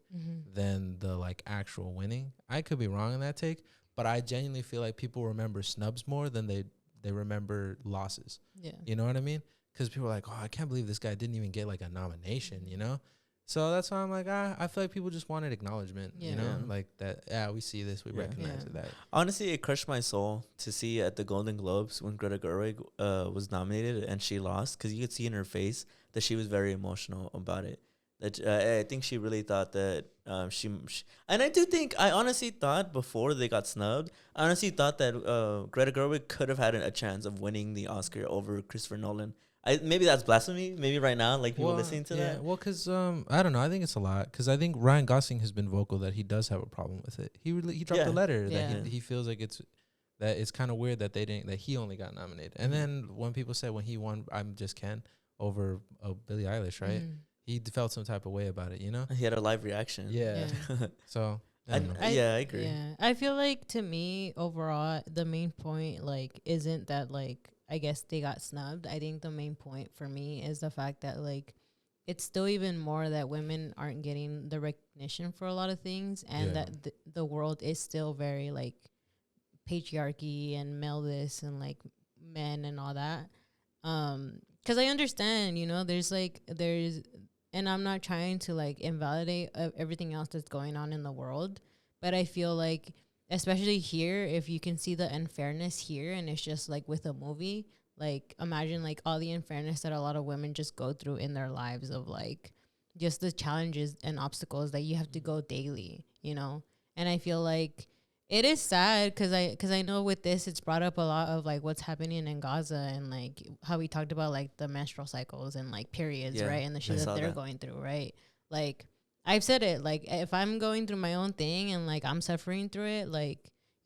than the like actual winning. I could be wrong in that take, but I genuinely feel like people remember snubs more than they remember losses. You know what I mean? Because people are like, oh, I can't believe this guy didn't even get like a nomination, you know? So that's why I'm like, I feel like people just wanted acknowledgement, you know, Yeah. like that. Yeah, we see this, we Yeah. recognize Yeah. that. Honestly, it crushed my soul to see at the Golden Globes when Greta Gerwig was nominated and she lost, because you could see in her face that she was very emotional about it. That I think she really thought that she and I do think, I honestly thought before they got snubbed, I honestly thought that Greta Gerwig could have had a chance of winning the Oscar over Christopher Nolan. Maybe that's blasphemy. Maybe right now, like people listening to that. Well, because I don't know. I think it's a lot, because I think Ryan Gosling has been vocal that he does have a problem with it. He dropped Yeah. a letter Yeah. that he feels like it's kind of weird that he only got nominated. And then when people said when he won, I'm Just Ken over Billie Eilish, right? Mhm. He felt some type of way about it, you know? He had a live reaction. Yeah. So I don't know. Yeah, I agree. Yeah, I feel like to me overall, the main point like isn't that like I guess they got snubbed. I think the main point for me is the fact that like it's still even more that women aren't getting the recognition for a lot of things, and Yeah. that the world is still very like patriarchy and male this and like men and all that. 'Cause I understand, there's and I'm not trying to like invalidate everything else that's going on in the world, but I feel like especially here, if you can see the unfairness here, and it's just like with a movie, like imagine like all the unfairness that a lot of women just go through in their lives, of like just the challenges and obstacles that you have to go daily, and I feel like it is sad because I know with this it's brought up a lot of like what's happening in Gaza, and like how we talked about like the menstrual cycles and like periods, Yeah, right, and the I shit that saw they're that. going through, right? Like I've said it, like if I'm going through my own thing and like I'm suffering through it, like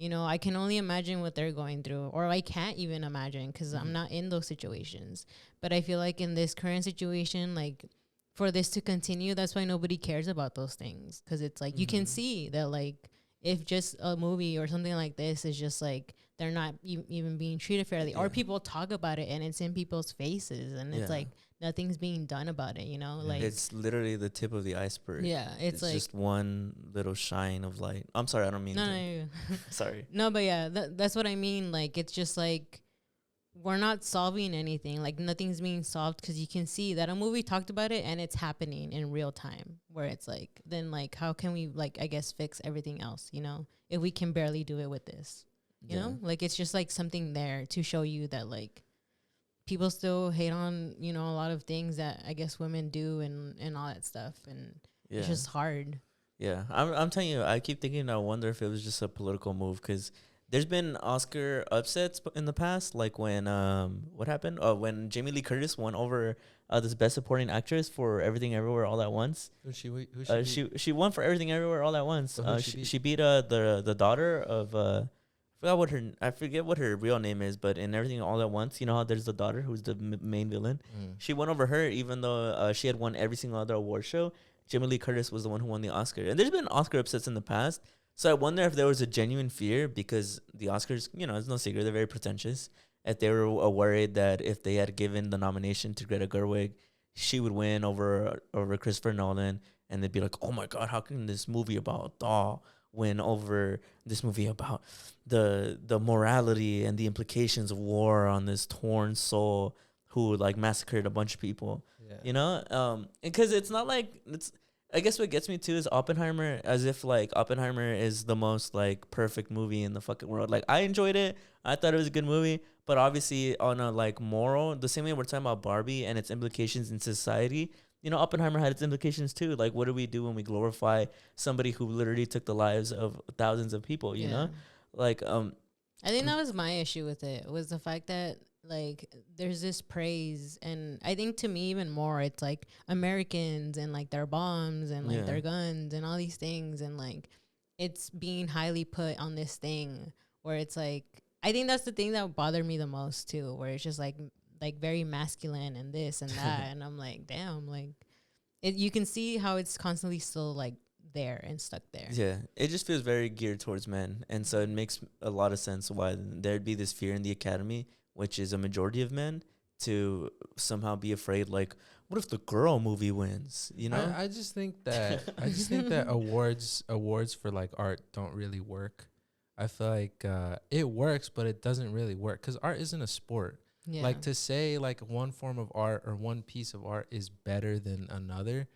I can only imagine what they're going through, or I can't even imagine because I'm not in those situations. But I feel like in this current situation, like for this to continue, that's why nobody cares about those things, because it's like you can see that like if just a movie or something like this is just like they're not even being treated fairly, or people talk about it and it's in people's faces, and it's like nothing's being done about it, like It's literally the tip of the iceberg. yeah, it's like just one little shine of light. I'm sorry, I don't mean to. no. Sorry. No, but yeah, that's what I mean. Like, it's just like we're not solving anything. Like, nothing's being solved because you can see that a movie talked about it and it's happening in real time. Where it's like, then like, how can we like, I guess, fix everything else? If we can barely do it with this, you know, like it's just like something there to show you that like people still hate on a lot of things that I guess women do and all that stuff, and it's just hard. Yeah, I'm telling you, I keep thinking, I wonder if it was just a political move, because there's been Oscar upsets in the past, like when what happened? When Jamie Lee Curtis won over this Best Supporting Actress for Everything Everywhere All at Once. She won for Everything Everywhere All at Once. So she beat the daughter of I forget what her real name is, but in Everything All at Once, you know how there's the daughter who's the main villain. She won over her, even though she had won every single other award show. Jamie Lee Curtis was the one who won the Oscar. And there's been Oscar upsets in the past. So I wonder if there was a genuine fear, because the Oscars, it's no secret, they're very pretentious. If they were worried that if they had given the nomination to Greta Gerwig, she would win over Christopher Nolan. And they'd be like, oh my God, how can this movie about doll win over this movie about the morality and the implications of war on this torn soul who like massacred a bunch of people? Because it's not like I guess what gets me too is Oppenheimer, as if like Oppenheimer is the most like perfect movie in the fucking world. Like I enjoyed it. I thought it was a good movie, but obviously on a like moral, the same way we're talking about Barbie and its implications in society, Oppenheimer had its implications too. Like what do we do when we glorify somebody who literally took the lives of thousands of people, you know? Like I think that was my issue with it, was the fact that like there's this praise, and I think to me even more it's like Americans and like their bombs and like their guns and all these things, and like it's being highly put on this thing where it's like I think that's the thing that bothered me the most too, where it's just like very masculine and this and that and I'm like, damn, like you can see how it's constantly still like there and stuck there. Yeah, it just feels very geared towards men, and so it makes a lot of sense why there'd be this fear in the Academy, which is a majority of men, to somehow be afraid, like, what if the girl movie wins? I just think that awards for like art don't really work. I feel like it works, but it doesn't really work because art isn't a sport. Yeah. Like to say like one form of art or one piece of art is better than another,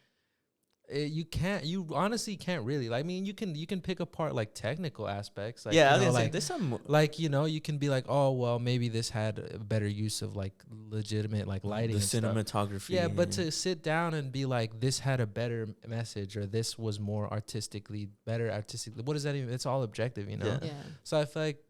You honestly can't really. Like, I mean, you can pick apart like technical aspects. Like, Yeah, I you was know, gonna say like there's some like, you know, you can be like, oh well, maybe this had a better use of like legitimate like lighting the and stuff. cinematography. Yeah, but to sit down and be like, this had a better message, or this was more better artistically. What does that even? It's all objective, you know. Yeah. Yeah. So I feel like,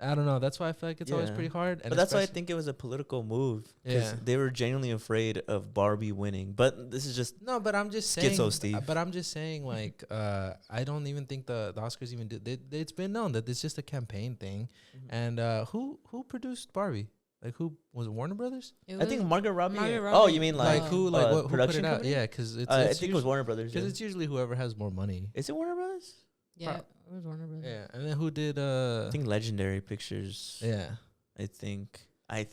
I don't know. That's why I feel like it's always Yeah. pretty hard. And But that's why I especially- think it was a political move, because Yeah. they were genuinely afraid of Barbie winning. But this is just No, but I'm just saying. Schizo Steve. But I'm just saying, like, I don't even think the Oscars even did. It's been known that it's just a campaign thing. And who produced Barbie? Like, who was it? Warner Brothers? I think Margot Robbie. Margot Oh, Robbie. you mean Like, like who? Like, who put production it out? company? Yeah, because it's. I it's think it was Warner Brothers. Because Yeah. it's usually whoever has more money. Is it Warner Brothers? Yeah, it was Warner Brothers. Yeah, and then who did? I think Legendary Pictures. Yeah, I think. I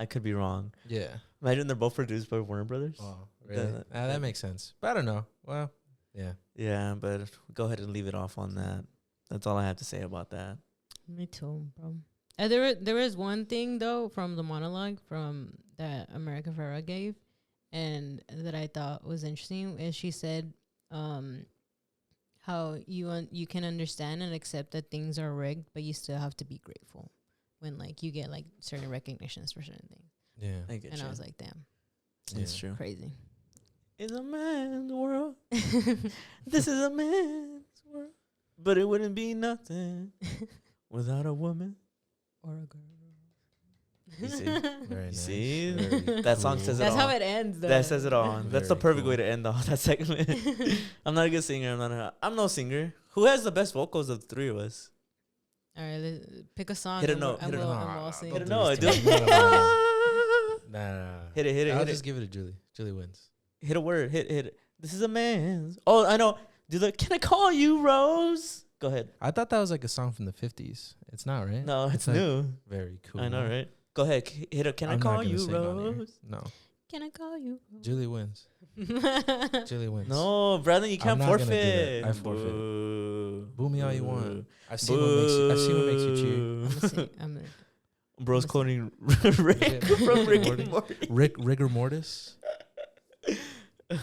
could be wrong. yeah. Imagine they're both produced by Warner Brothers. Oh, really? The- That makes sense. But I don't know. Well, yeah. Yeah, but go ahead and leave it off on that. That's all I have to say about that. Me too, bro. There was one thing though from the monologue from that America Ferrera gave, and that I thought was interesting. Is she said, how you can understand and accept that things are rigged, but you still have to be grateful when like you get like certain recognitions for certain things. Yeah. I get And you. I was like, damn, It's true. crazy. It's a man's world. This is a man's world. But it wouldn't be nothing without a woman. Or a girl. You see? Very You nice. see? Very That song cool. says it That's all. how it ends, though. That says it all. That's the Very perfect cool. way to end all that segment. I'm not a good singer. I'm no singer. Who has the best vocals of the three of us? All right, pick a song. Hit a and we'll- note, and hit a we'll- note. and we'll Nah, sing. don't Hit a do note. this Do to it. me. Nah. Hit it. I'll just give it to Julie. Julie wins. Hit a word. Hit it. This is a man's. Oh, I know. Do the Can I Call You Rose? Go ahead. I thought that was like a song from the 50s. It's not, right? No, it's like new. Very cool. I know, right? Go ahead. Hit a Can I I'm not Call gonna You sing on here. Rose? No. Can I call you? Julie wins. Julie wins. No, Brandon, you can't not gonna do forfeit. that. I forfeit. Boo. Boo me all you Boo. want. I've seen what makes you cheer. I'm gonna sing. Bro's I'm quoting Rick from Rick and Morty. Rigor mortis.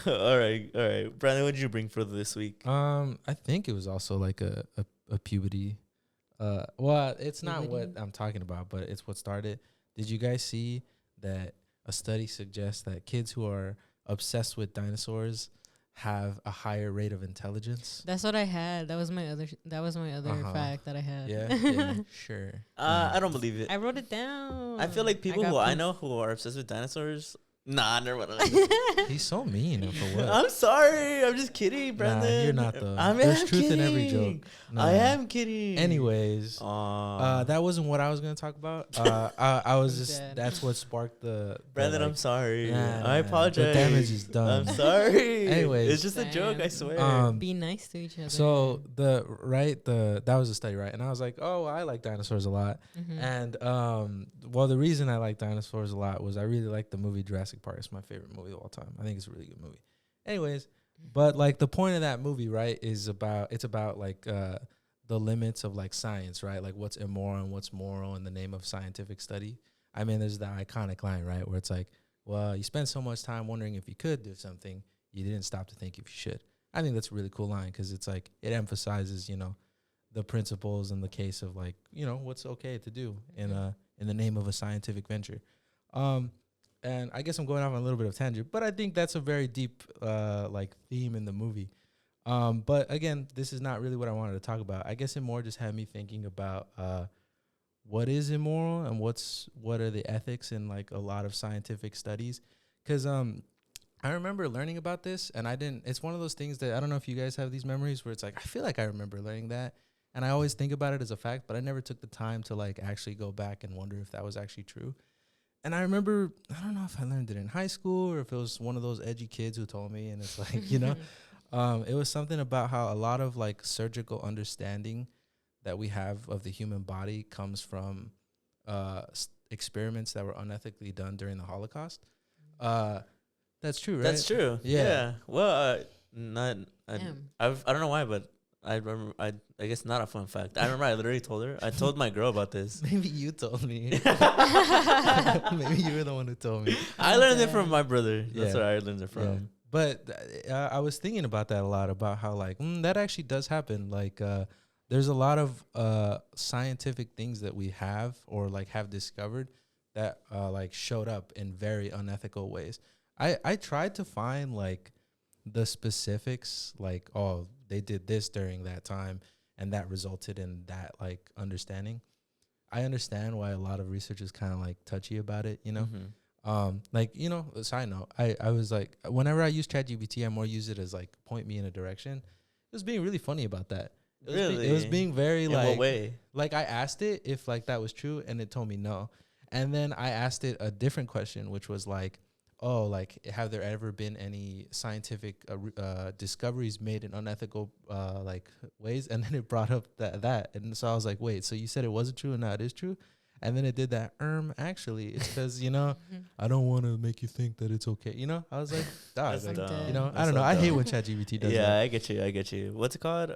all right. Brandon, what did you bring for this week? I think it was also like a puberty. Well, it's not what Puberty? I'm talking about, but it's what started. Did you guys see that a study suggests that kids who are obsessed with dinosaurs have a higher rate of intelligence? That's what I had. That was my other. Uh-huh. Fact that I had. Yeah, sure. I don't believe it. I wrote it down. I feel like people got who I proof. know who are obsessed with dinosaurs. Nah, never mind. He's so mean. For what? I'm sorry. I'm just kidding, Brandon. you're not though. I'm There's am truth kidding. in every joke. Nah. I am kidding. Anyways, Aw. that wasn't what I was gonna talk about. I was I'm just dead. that's what sparked the Brandon, like, I'm sorry. Nah, I apologize. The damage is done. I'm sorry. Anyways. It's just a joke, I Damn. swear. Be nice to each other. So that was a study, right? And I was like, oh, I like dinosaurs a lot. Mhm. And well, the reason I like dinosaurs a lot was I really like the movie Jurassic Park. It's my favorite movie of all time. I think it's a really good movie. Anyways, but like the point of that movie, right, is about like the limits of like science, right? Like what's immoral and what's moral in the name of scientific study. I mean, there's the iconic line, right, where it's like, well, you spend so much time wondering if you could do something, you didn't stop to think if you should. I think that's a really cool line because it's like it emphasizes, the principles in the case of like, what's okay to do in the name of a scientific venture. And I guess I'm going off on a little bit of tangent, but I think that's a very deep like theme in the movie. But again, this is not really what I wanted to talk about. I guess it more just had me thinking about what is immoral and what are the ethics in like a lot of scientific studies. Because I remember learning about this, and it's one of those things that I don't know if you guys have these memories where it's like, I feel like I remember learning that. And I always think about it as a fact, but I never took the time to like actually go back and wonder if that was actually true. And I remember, I don't know if I learned it in high school or if it was one of those edgy kids who told me, and it's like, it was something about how a lot of like surgical understanding that we have of the human body comes from experiments that were unethically done during the Holocaust. That's true, right? That's true. Yeah. Well, Damn. I don't know why, but I remember. I guess not a fun fact. I remember I literally told her. I told my girl about this. Maybe you told me. Maybe you were the one who told me. I learned it from my brother. That's Yeah. where I learned it from. Yeah. But I was thinking about that a lot, about how like that actually does happen. Like there's a lot of scientific things that we have or like have discovered that like showed up in very unethical ways. I tried to find like the specifics, like, oh, they did this during that time and that resulted in that like understanding. I understand why a lot of research is kind of like touchy about it, you know. Like, you know, a side note, I was like, whenever I use ChatGPT, I more use it as like point me in a direction. It was being really funny about that. It was being very In like, what way? like I asked it if like that was true and it told me no. And then I asked it a different question, which was like, oh, like, have there ever been any scientific discoveries made in unethical like ways? And then it brought up that. And so I was like, wait, so you said it wasn't true and now it is true? And then it did that. Actually, it's because, you know, I don't want to make you think that it's okay. You know, I was like, dog, That's like, dumb. you know, That's I don't so know. I hate dumb. when ChatGPT does Yeah, that. I get you. What's it called?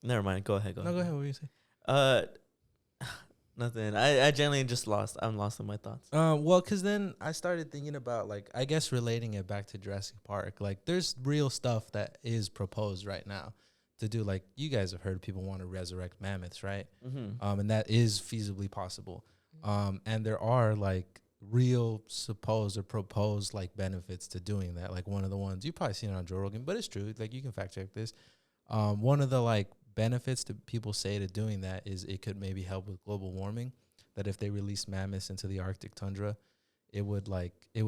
Never mind. Go ahead. No, go ahead. What were you saying? Nothing. I generally just lost. I'm lost in my thoughts. Well, because then I started thinking about, like, I guess relating it back to Jurassic Park. Like, there's real stuff that is proposed right now to do. Like, you guys have heard people want to resurrect mammoths, right? And that is feasibly possible. And there are, like, real supposed or proposed, like, benefits to doing that. Like, one of the ones, you've probably seen it on Joe Rogan, but it's true. Like, you can fact check this. One of the, like, benefits to people say to doing that is it could maybe help with global warming, that if they release mammoths into the Arctic tundra, it would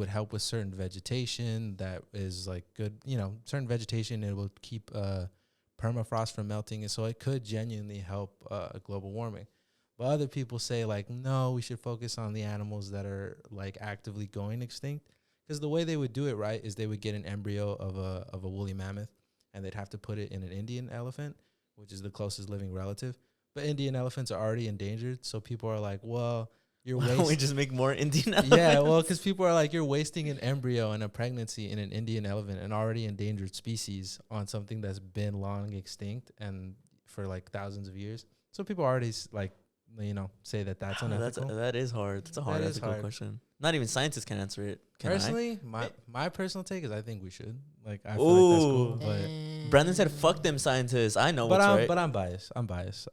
help with certain vegetation that is like good, you know, certain vegetation. It will keep permafrost from melting, and so it could genuinely help global warming. But other people say, like, no, we should focus on the animals that are like actively going extinct, because the way they would do it, right, is they would get an embryo of a woolly mammoth and they'd have to put it in an Indian elephant, which is the closest living relative. But Indian elephants are already endangered, so people are like, well, you're Why don't we wasting. just make more Indian elephants? Yeah, well, because people are like, you're wasting an embryo and a pregnancy in an Indian elephant, an already endangered species, on something that's been long extinct and for like thousands of years. So people already like, you know, say that that's unethical. That is hard. That's a hard That is ethical hard. question. Not even scientists can answer it. Can Personally, my personal take is I think we should. Like, I feel Ooh. like that's cool, but. Brandon said, "Fuck them scientists." I know what's right. But I'm biased. I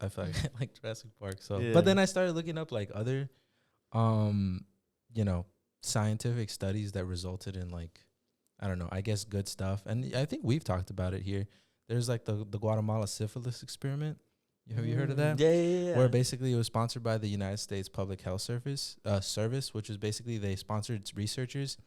feel like I like Jurassic Park. So, Yeah. but then I started looking up like other, you know, scientific studies that resulted in, like, I don't know, I guess good stuff. And I think we've talked about it here. There's like the Guatemala syphilis experiment. Have you heard of that? Yeah. Where basically it was sponsored by the United States Public Health Service, which was basically they sponsored researchers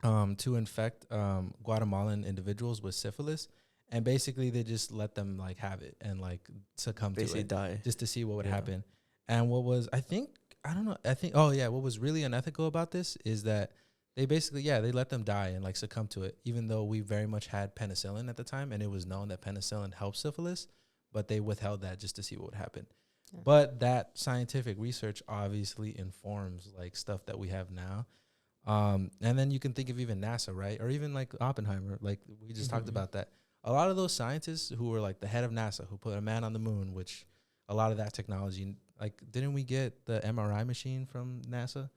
to infect Guatemalan individuals with syphilis. And basically they just let them like have it and like succumb basically to it, die just to see what would happen. And what was, what was really unethical about this is that they basically, they let them die and like succumb to it, even though we very much had penicillin at the time and it was known that penicillin helps syphilis, but they withheld that just to see what would happen. Yeah. But that scientific research obviously informs like stuff that we have now. And then you can think of even NASA, right? Or even like Oppenheimer, like we just talked about that. A lot of those scientists who were like the head of NASA, who put a man on the moon, which a lot of that technology, like, didn't we get the MRI machine from NASA?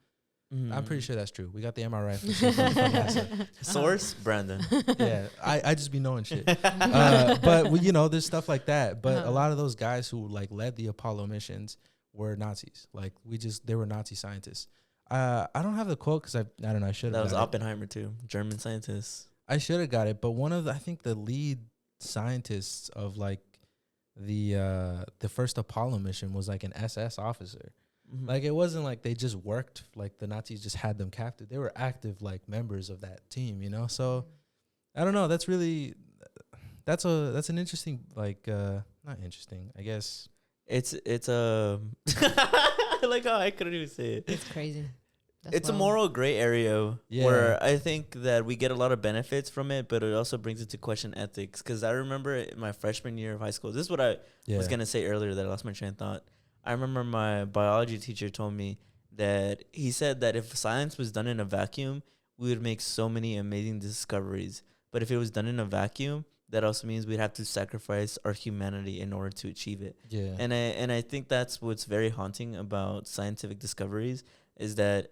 I'm pretty sure that's true. We got the MRI machine from NASA. Source, Brandon. Yeah, I just be knowing shit. But you know, there's stuff like that. But a lot of those guys who like led the Apollo missions were Nazis. Like they were Nazi scientists. I don't have the quote because I don't know. I should have. That was Oppenheimer too, German scientist. I should have got it, but one of I think the lead scientists of like the first Apollo mission was like an SS officer. Like, it wasn't like they just worked, like the Nazis just had them captive. They were active like members of that team, you know? So I don't know. That's really that's an interesting, like not interesting, I guess. It's like, oh, I couldn't even say it. It's crazy. It's a moral gray area where I think that we get a lot of benefits from it, but it also brings into question ethics. Because I remember in my freshman year of high school, this is what I was going to say earlier that I lost my train of thought. I remember my biology teacher told me that he said that if science was done in a vacuum, we would make so many amazing discoveries. But if it was done in a vacuum, that also means we'd have to sacrifice our humanity in order to achieve it. Yeah. And I think that's what's very haunting about scientific discoveries is that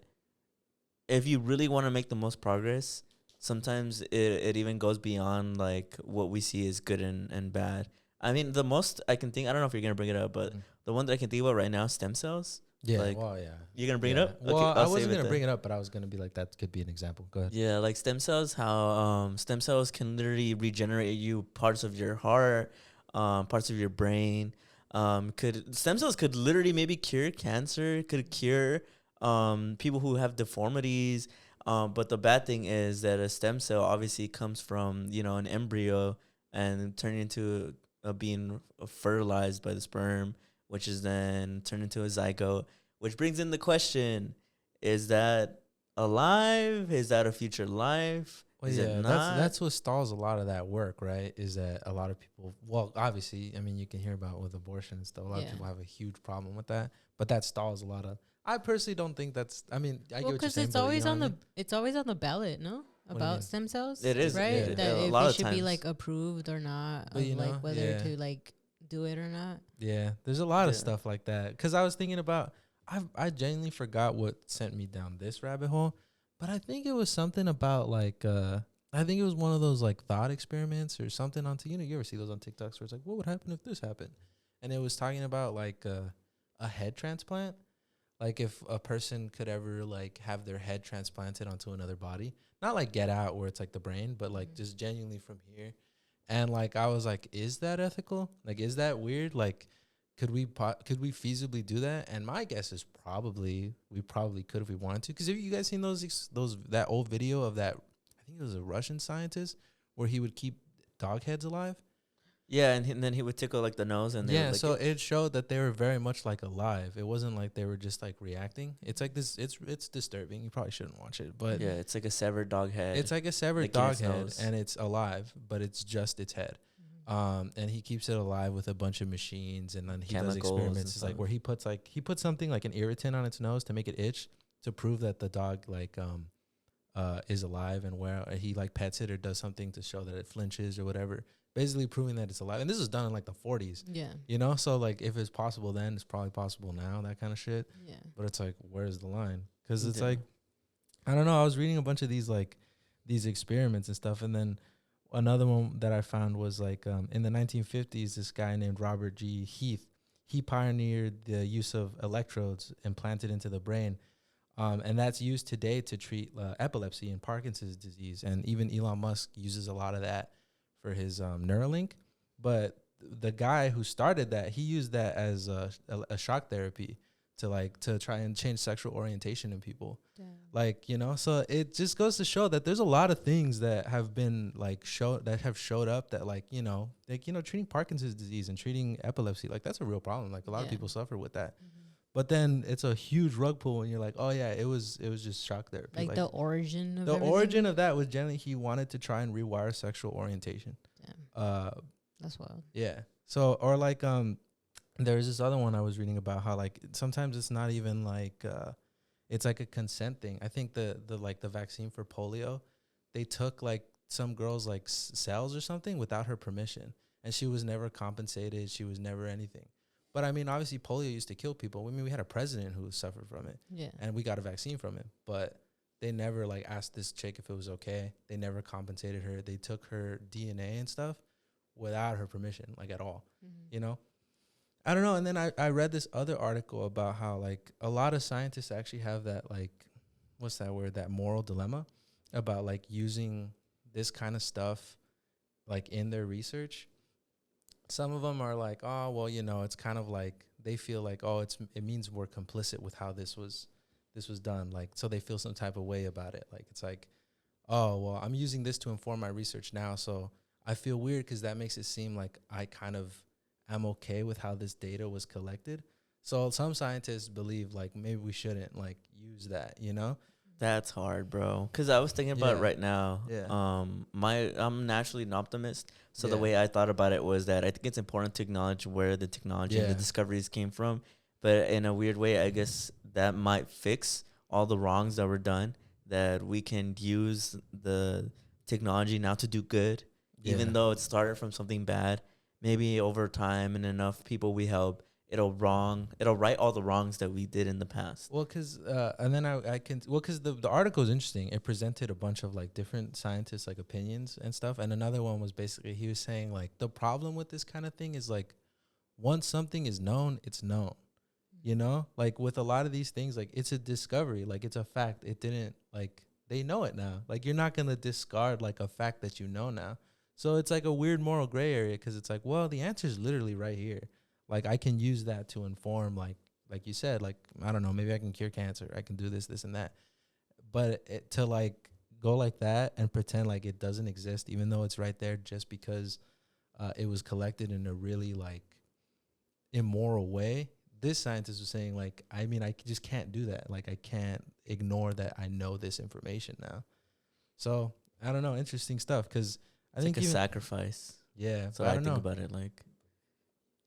if you really want to make the most progress, sometimes it even goes beyond like what we see as good and bad. I mean, the most I can think, I don't know if you're gonna bring it up, but the one that I can think about right now, stem cells. Yeah, Like, well, yeah. you're gonna bring it up? Well, Okay, I I'll save wasn't it gonna then. bring it up, but I was gonna be like, that could be an example. Go ahead. Yeah, like stem cells, how stem cells can literally regenerate you parts of your heart, parts of your brain. Could stem cells could literally maybe cure cancer, could cure people who have deformities. But the bad thing is that a stem cell obviously comes from, you know, an embryo and turning into being fertilized by the sperm, which is then turned into a zygote, which brings in the question: is that alive? Is that a future life? Well, Is yeah, it not? that's what stalls a lot of that work, right? Is that a lot of people? Well, obviously, I mean, you can hear about with abortion and stuff. A lot of Yeah. people have a huge problem with that, but that stalls a lot of. I personally don't think that's. I mean, I get Well, what you're because saying. it's but you always know on what I the mean? it's always on the ballot, no? do you About mean? stem cells, It is, right? yeah. That A if lot it of should be times. like approved or not, But of you know, like whether yeah. to like do it or not. Yeah, there's a lot of Yeah. stuff like that. Cause I was thinking about, I genuinely forgot what sent me down this rabbit hole, but I think it was something about like, I think it was one of those like thought experiments or something on, you ever see those on TikToks where it's like, what would happen if this happened? And it was talking about like a head transplant. Like if a person could ever like have their head transplanted onto another body, not like Get Out where it's like the brain, but like just genuinely from here. And like I was like, is that ethical? Like, is that weird? Like, could we feasibly do that? And my guess is we probably could if we wanted to. Because have you guys seen that old video of that? I think it was a Russian scientist where he would keep dog heads alive. Yeah, and then he would tickle like the nose, and they Yeah, would, like, so it showed that they were very much like alive. It wasn't like they were just like reacting. It's like this. It's disturbing. You probably shouldn't watch it, but yeah, it's like a severed dog head. it's like a severed Licking dog its head, nose. and it's alive, but it's just its head. And he keeps it alive with a bunch of machines, and then he does Chemicals and experiments. It's like stuff. where he puts something like an irritant on its nose to make it itch to prove that the dog like is alive, and where he like pets it or does something to show that it flinches or whatever, basically proving that it's alive. And this was done in like the 40s, Yeah. you know. So like if it's possible then, it's probably possible now, that kind of shit. Yeah. But it's like, where's the line? Because it's Yeah. like, I don't know. I was reading a bunch of these experiments and stuff, and then another one that I found was like in the 1950s, this guy named Robert G. Heath, he pioneered the use of electrodes implanted into the brain, and that's used today to treat epilepsy and Parkinson's disease. And even Elon Musk uses a lot of that for his Neuralink. But the guy who started that, he used that as a shock therapy to try and change sexual orientation in people. Damn. Like, you know, so it just goes to show that there's a lot of things that have been like showed up that like, you know, treating Parkinson's disease and treating epilepsy, like that's a real problem. Like a lot of Yeah. people suffer with that. But then it's a huge rug pull when you're like, oh yeah, it was just shock therapy. Like the origin of the everything? origin of that was generally he wanted to try and rewire sexual orientation. Damn. That's wild. Yeah. So, or like, there's this other one I was reading about how like sometimes it's not even like, it's like a consent thing. I think the vaccine for polio, they took like some girl's like cells or something without her permission, and she was never compensated. She was never anything. But I mean, obviously polio used to kill people. I mean, we had a president who suffered from it, Yeah. and we got a vaccine from it, but they never like asked this chick if it was okay. They never compensated her. They took her DNA and stuff without her permission, like at all, you know? I don't know. And then I read this other article about how like a lot of scientists actually have that like, what's that word? That moral dilemma about like using this kind of stuff like in their research. Some of them are like, oh, well, you know, it's kind of like they feel like, oh, it means we're complicit with how this was done. Like, so they feel some type of way about it. Like, it's like, oh, well, I'm using this to inform my research now. So I feel weird because that makes it seem like I kind of am okay with how this data was collected. So some scientists believe like maybe we shouldn't like use that, you know? That's hard, bro. Because I was thinking about it Yeah. right now. Yeah. I'm naturally an optimist, so the Yeah. way I thought about it was that I think it's important to acknowledge where the technology and the Yeah. discoveries came from. But in a weird way, I guess that might fix all the wrongs that were done. That we can use the technology now to do good, Yeah. even though it started from something bad. Maybe over time and enough people we help, it'll right all the wrongs that we did in the past. Well, because and then I can because the article is interesting. It presented a bunch of like different scientists like opinions and stuff, and another one was basically he was saying like the problem with this kind of thing is like once something is known, it's known. You know, like with a lot of these things, like it's a discovery, like it's a fact. It didn't like they know it now. Like you're not gonna discard like a fact that you know now. So it's like a weird moral gray area because it's like, well, the answer is literally right here. Like I can use that to inform, like you said, like I don't know, maybe I can cure cancer. I can do this, this, and that. But to like go like that and pretend like it doesn't exist, even though it's right there, just because it was collected in a really like immoral way. This scientist was saying like, I mean, I just can't do that. Like I can't ignore that I know this information now. So I don't know, interesting stuff because I think like a sacrifice. Yeah, so I think about it like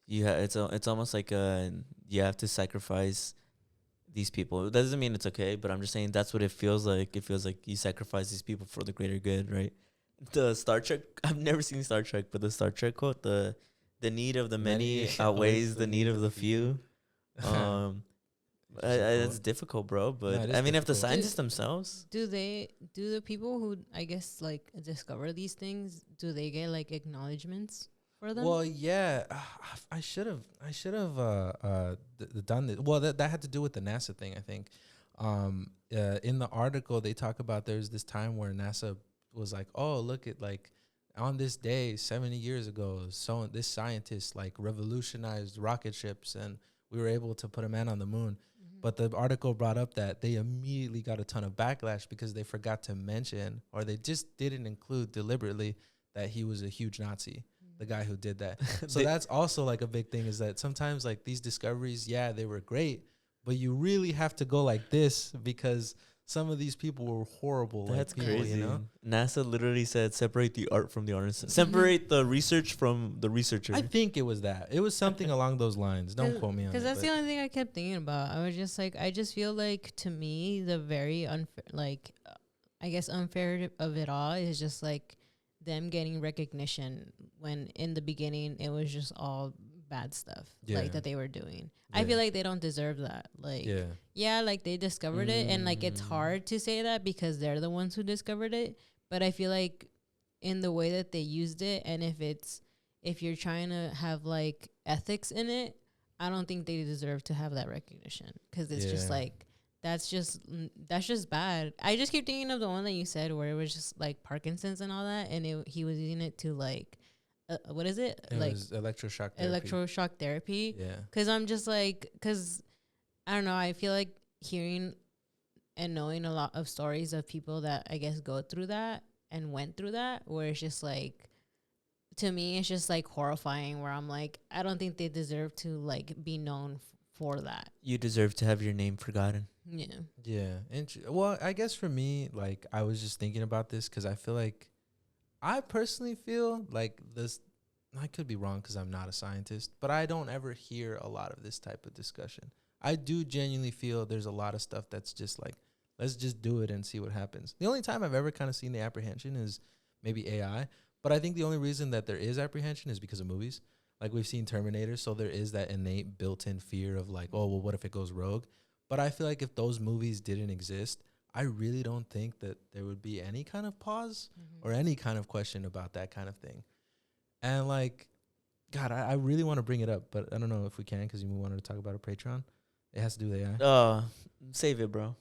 it's almost like you have to sacrifice these people. It doesn't mean it's okay, but I'm just saying that's what it feels like. It feels like you sacrifice these people for the greater good, right? The Star Trek, I've never seen Star Trek, but the Star Trek quote, the need of the many outweighs the need of the few. It's difficult, bro. But I mean, if the scientists themselves, do the people who I guess like discover these things, do they get like acknowledgements for them? Well, yeah, I should have done this. Well, that had to do with the NASA thing, I think. In the article, they talk about there's this time where NASA was like, oh, look at like on this day 70 years ago, so this scientist like revolutionized rocket ships and we were able to put a man on the moon. But the article brought up that they immediately got a ton of backlash because they forgot to mention, or they just didn't include deliberately, that he was a huge Nazi, the guy who did that. So that's also like a big thing, is that sometimes like these discoveries, yeah, they were great, but you really have to go like this because some of these people were horrible. That's like people, crazy. You know? NASA literally said, separate the art from the artist. Separate the research from the researcher. I think it was that. It was something along those lines. Don't quote me on it. Because that's the only thing I kept thinking about. I was just like, I just feel like, to me, the very unfair, like, I guess unfair of it all is just like them getting recognition when in the beginning it was just all bad stuff like that they were doing. I feel like they don't deserve that. Like, yeah, like they discovered it, and like it's hard to say that because they're the ones who discovered it. But I feel like in the way that they used it, and if you're trying to have like ethics in it, I don't think they deserve to have that recognition because it's just like that's just bad. I just keep thinking of the one that you said where it was just like Parkinson's and all that, and he was using it to like. What is it? It like was electroshock therapy. Electroshock therapy. Yeah. Because I'm just like, because I don't know. I feel like hearing and knowing a lot of stories of people that I guess go through that and went through that, where it's just like, to me, it's just like horrifying. Where I'm like, I don't think they deserve to like be known for that. You deserve to have your name forgotten. Yeah. Yeah. Well, I guess for me, like I was just thinking about this because I feel like. I personally feel like this, I could be wrong because I'm not a scientist, but I don't ever hear a lot of this type of discussion. I do genuinely feel there's a lot of stuff that's just like, let's just do it and see what happens. The only time I've ever kind of seen the apprehension is maybe AI, but I think the only reason that there is apprehension is because of movies. Like we've seen Terminator, so there is that innate built-in fear of like, oh, well, what if it goes rogue? But I feel like if those movies didn't exist, I really don't think that there would be any kind of pause or any kind of question about that kind of thing. And like, God, I really want to bring it up, but I don't know if we can because we wanted to talk about a Patreon. It has to do with AI. Save it, bro.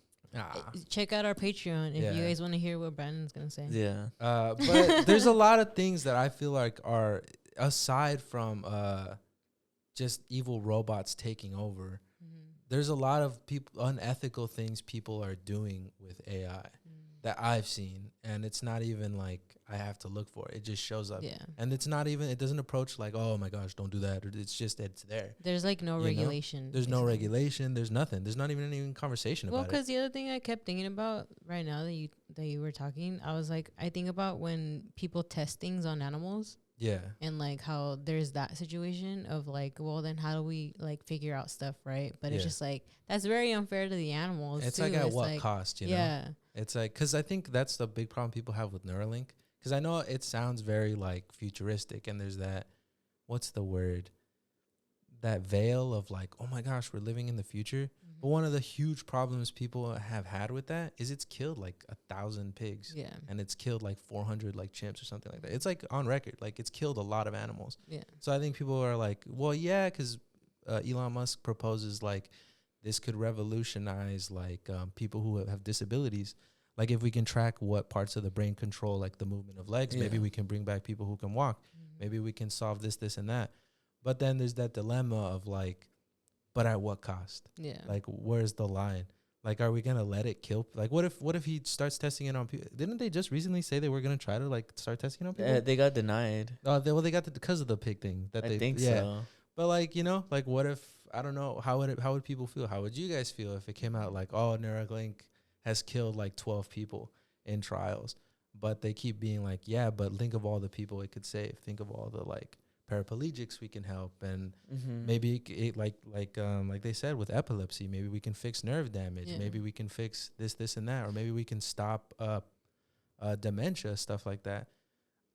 Check out our Patreon if you guys want to hear what Brandon's going to say. Yeah. But there's a lot of things that I feel like are, aside from just evil robots taking over, there's a lot of unethical things people are doing with AI that I've seen, and it's not even like I have to look for it. It just shows up. Yeah. And it's not even, it doesn't approach like, oh my gosh, don't do that. Or it's just, it's there. There's like no regulation. There's no regulation. There's nothing. There's not even any conversation about it. Well, because the other thing I kept thinking about right now that you were talking, I was like, I think about when people test things on animals. Yeah. And like how there's that situation of like, well, then how do we like figure out stuff, right? But it's just like, that's very unfair to the animals. It's too. like at what cost, you know? Yeah. It's like, because I think that's the big problem people have with Neuralink. Because I know it sounds very like futuristic, and there's that, what's the word? that veil of like, oh my gosh, we're living in the future. But one of the huge problems people have had with that is it's killed like 1,000 pigs. Yeah. And it's killed like 400 like chimps or something like that. It's like on record, like it's killed a lot of animals. Yeah. So I think people are like, well, yeah, because Elon Musk proposes like this could revolutionize like people who have disabilities. Like if we can track what parts of the brain control like the movement of legs, maybe we can bring back people who can walk. Maybe we can solve this, this, and that. But then there's that dilemma of like, but at what cost? Yeah. Like, where's the line? Like, are we gonna let it kill? Like, what if he starts testing it on people? Didn't they just recently say they were gonna try to like start testing it on people? They got denied. Oh, they got because of the pig thing. That I they think so. But like, you know, like what if, I don't know, how would people feel? How would you guys feel if it came out like, oh, Neuralink has killed like 12 people in trials, but they keep being like, yeah, but think of all the people it could save. Think of all the like paraplegics we can help, and maybe it like they said with epilepsy, maybe we can fix nerve damage. Yeah. Maybe we can fix this and that, or maybe we can stop dementia, stuff like that.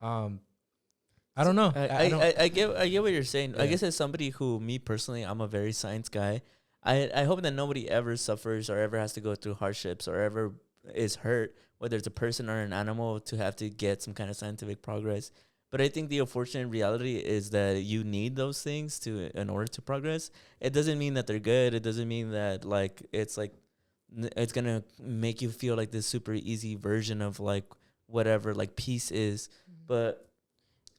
I don't know. I get what you're saying. Yeah. I guess as somebody who, me personally, I'm a very science guy. I hope that nobody ever suffers or ever has to go through hardships or ever is hurt, whether it's a person or an animal, to have to get some kind of scientific progress. But I think the unfortunate reality is that you need those things in order to progress. It doesn't mean that they're good. It doesn't mean that it's gonna make you feel like this super easy version of like whatever like peace is. But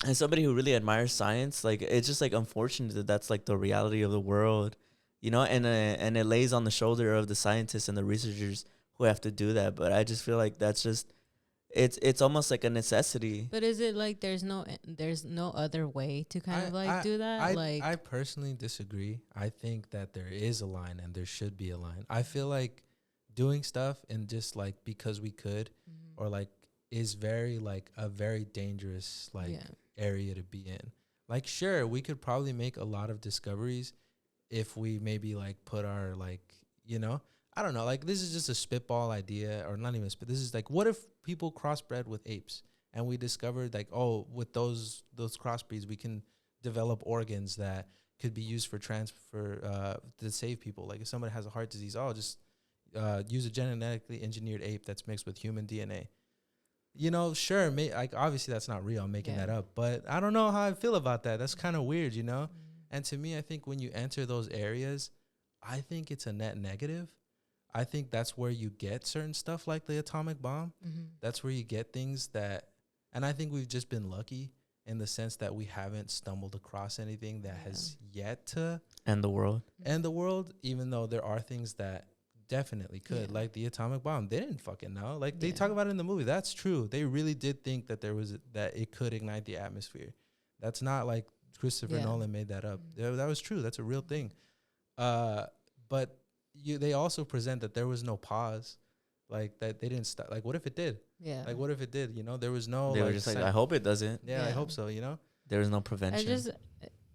as somebody who really admires science, like it's just like unfortunate that that's like the reality of the world, you know, and it lays on the shoulder of the scientists and the researchers who have to do that. But I just feel like that's just it's almost like a necessity. But is it like there's no other way to kind of like do that? I personally disagree. I think that there is a line and there should be a line. I feel like doing stuff and just like because we could or like is very like a very dangerous like area to be in. Like sure, we could probably make a lot of discoveries if we maybe like put our like, you know, I don't know, like this is just a spitball idea, or not even a spit. This is like, what if people crossbred with apes and we discovered like, oh, with those crossbreeds, we can develop organs that could be used for transfer to save people. Like if somebody has a heart disease, oh, just use a genetically engineered ape that's mixed with human DNA. You know, sure, like obviously that's not real. I'm making that up, but I don't know how I feel about that. That's kind of weird, you know? And to me, I think when you enter those areas, I think it's a net negative. I think that's where you get certain stuff like the atomic bomb. That's where you get things that, and I think we've just been lucky in the sense that we haven't stumbled across anything that has yet to end the world. Even though there are things that definitely could, like the atomic bomb. They didn't fucking know. Like they talk about it in the movie. That's true. They really did think that that it could ignite the atmosphere. That's not like Christopher Nolan made that up. That was true. That's a real thing. But they also present that there was no pause, like that they didn't stop. Like what if it did? Yeah. Like what if it did? You know, there was no. They were just like, I hope it doesn't. Yeah, I hope so. You know, there was no prevention.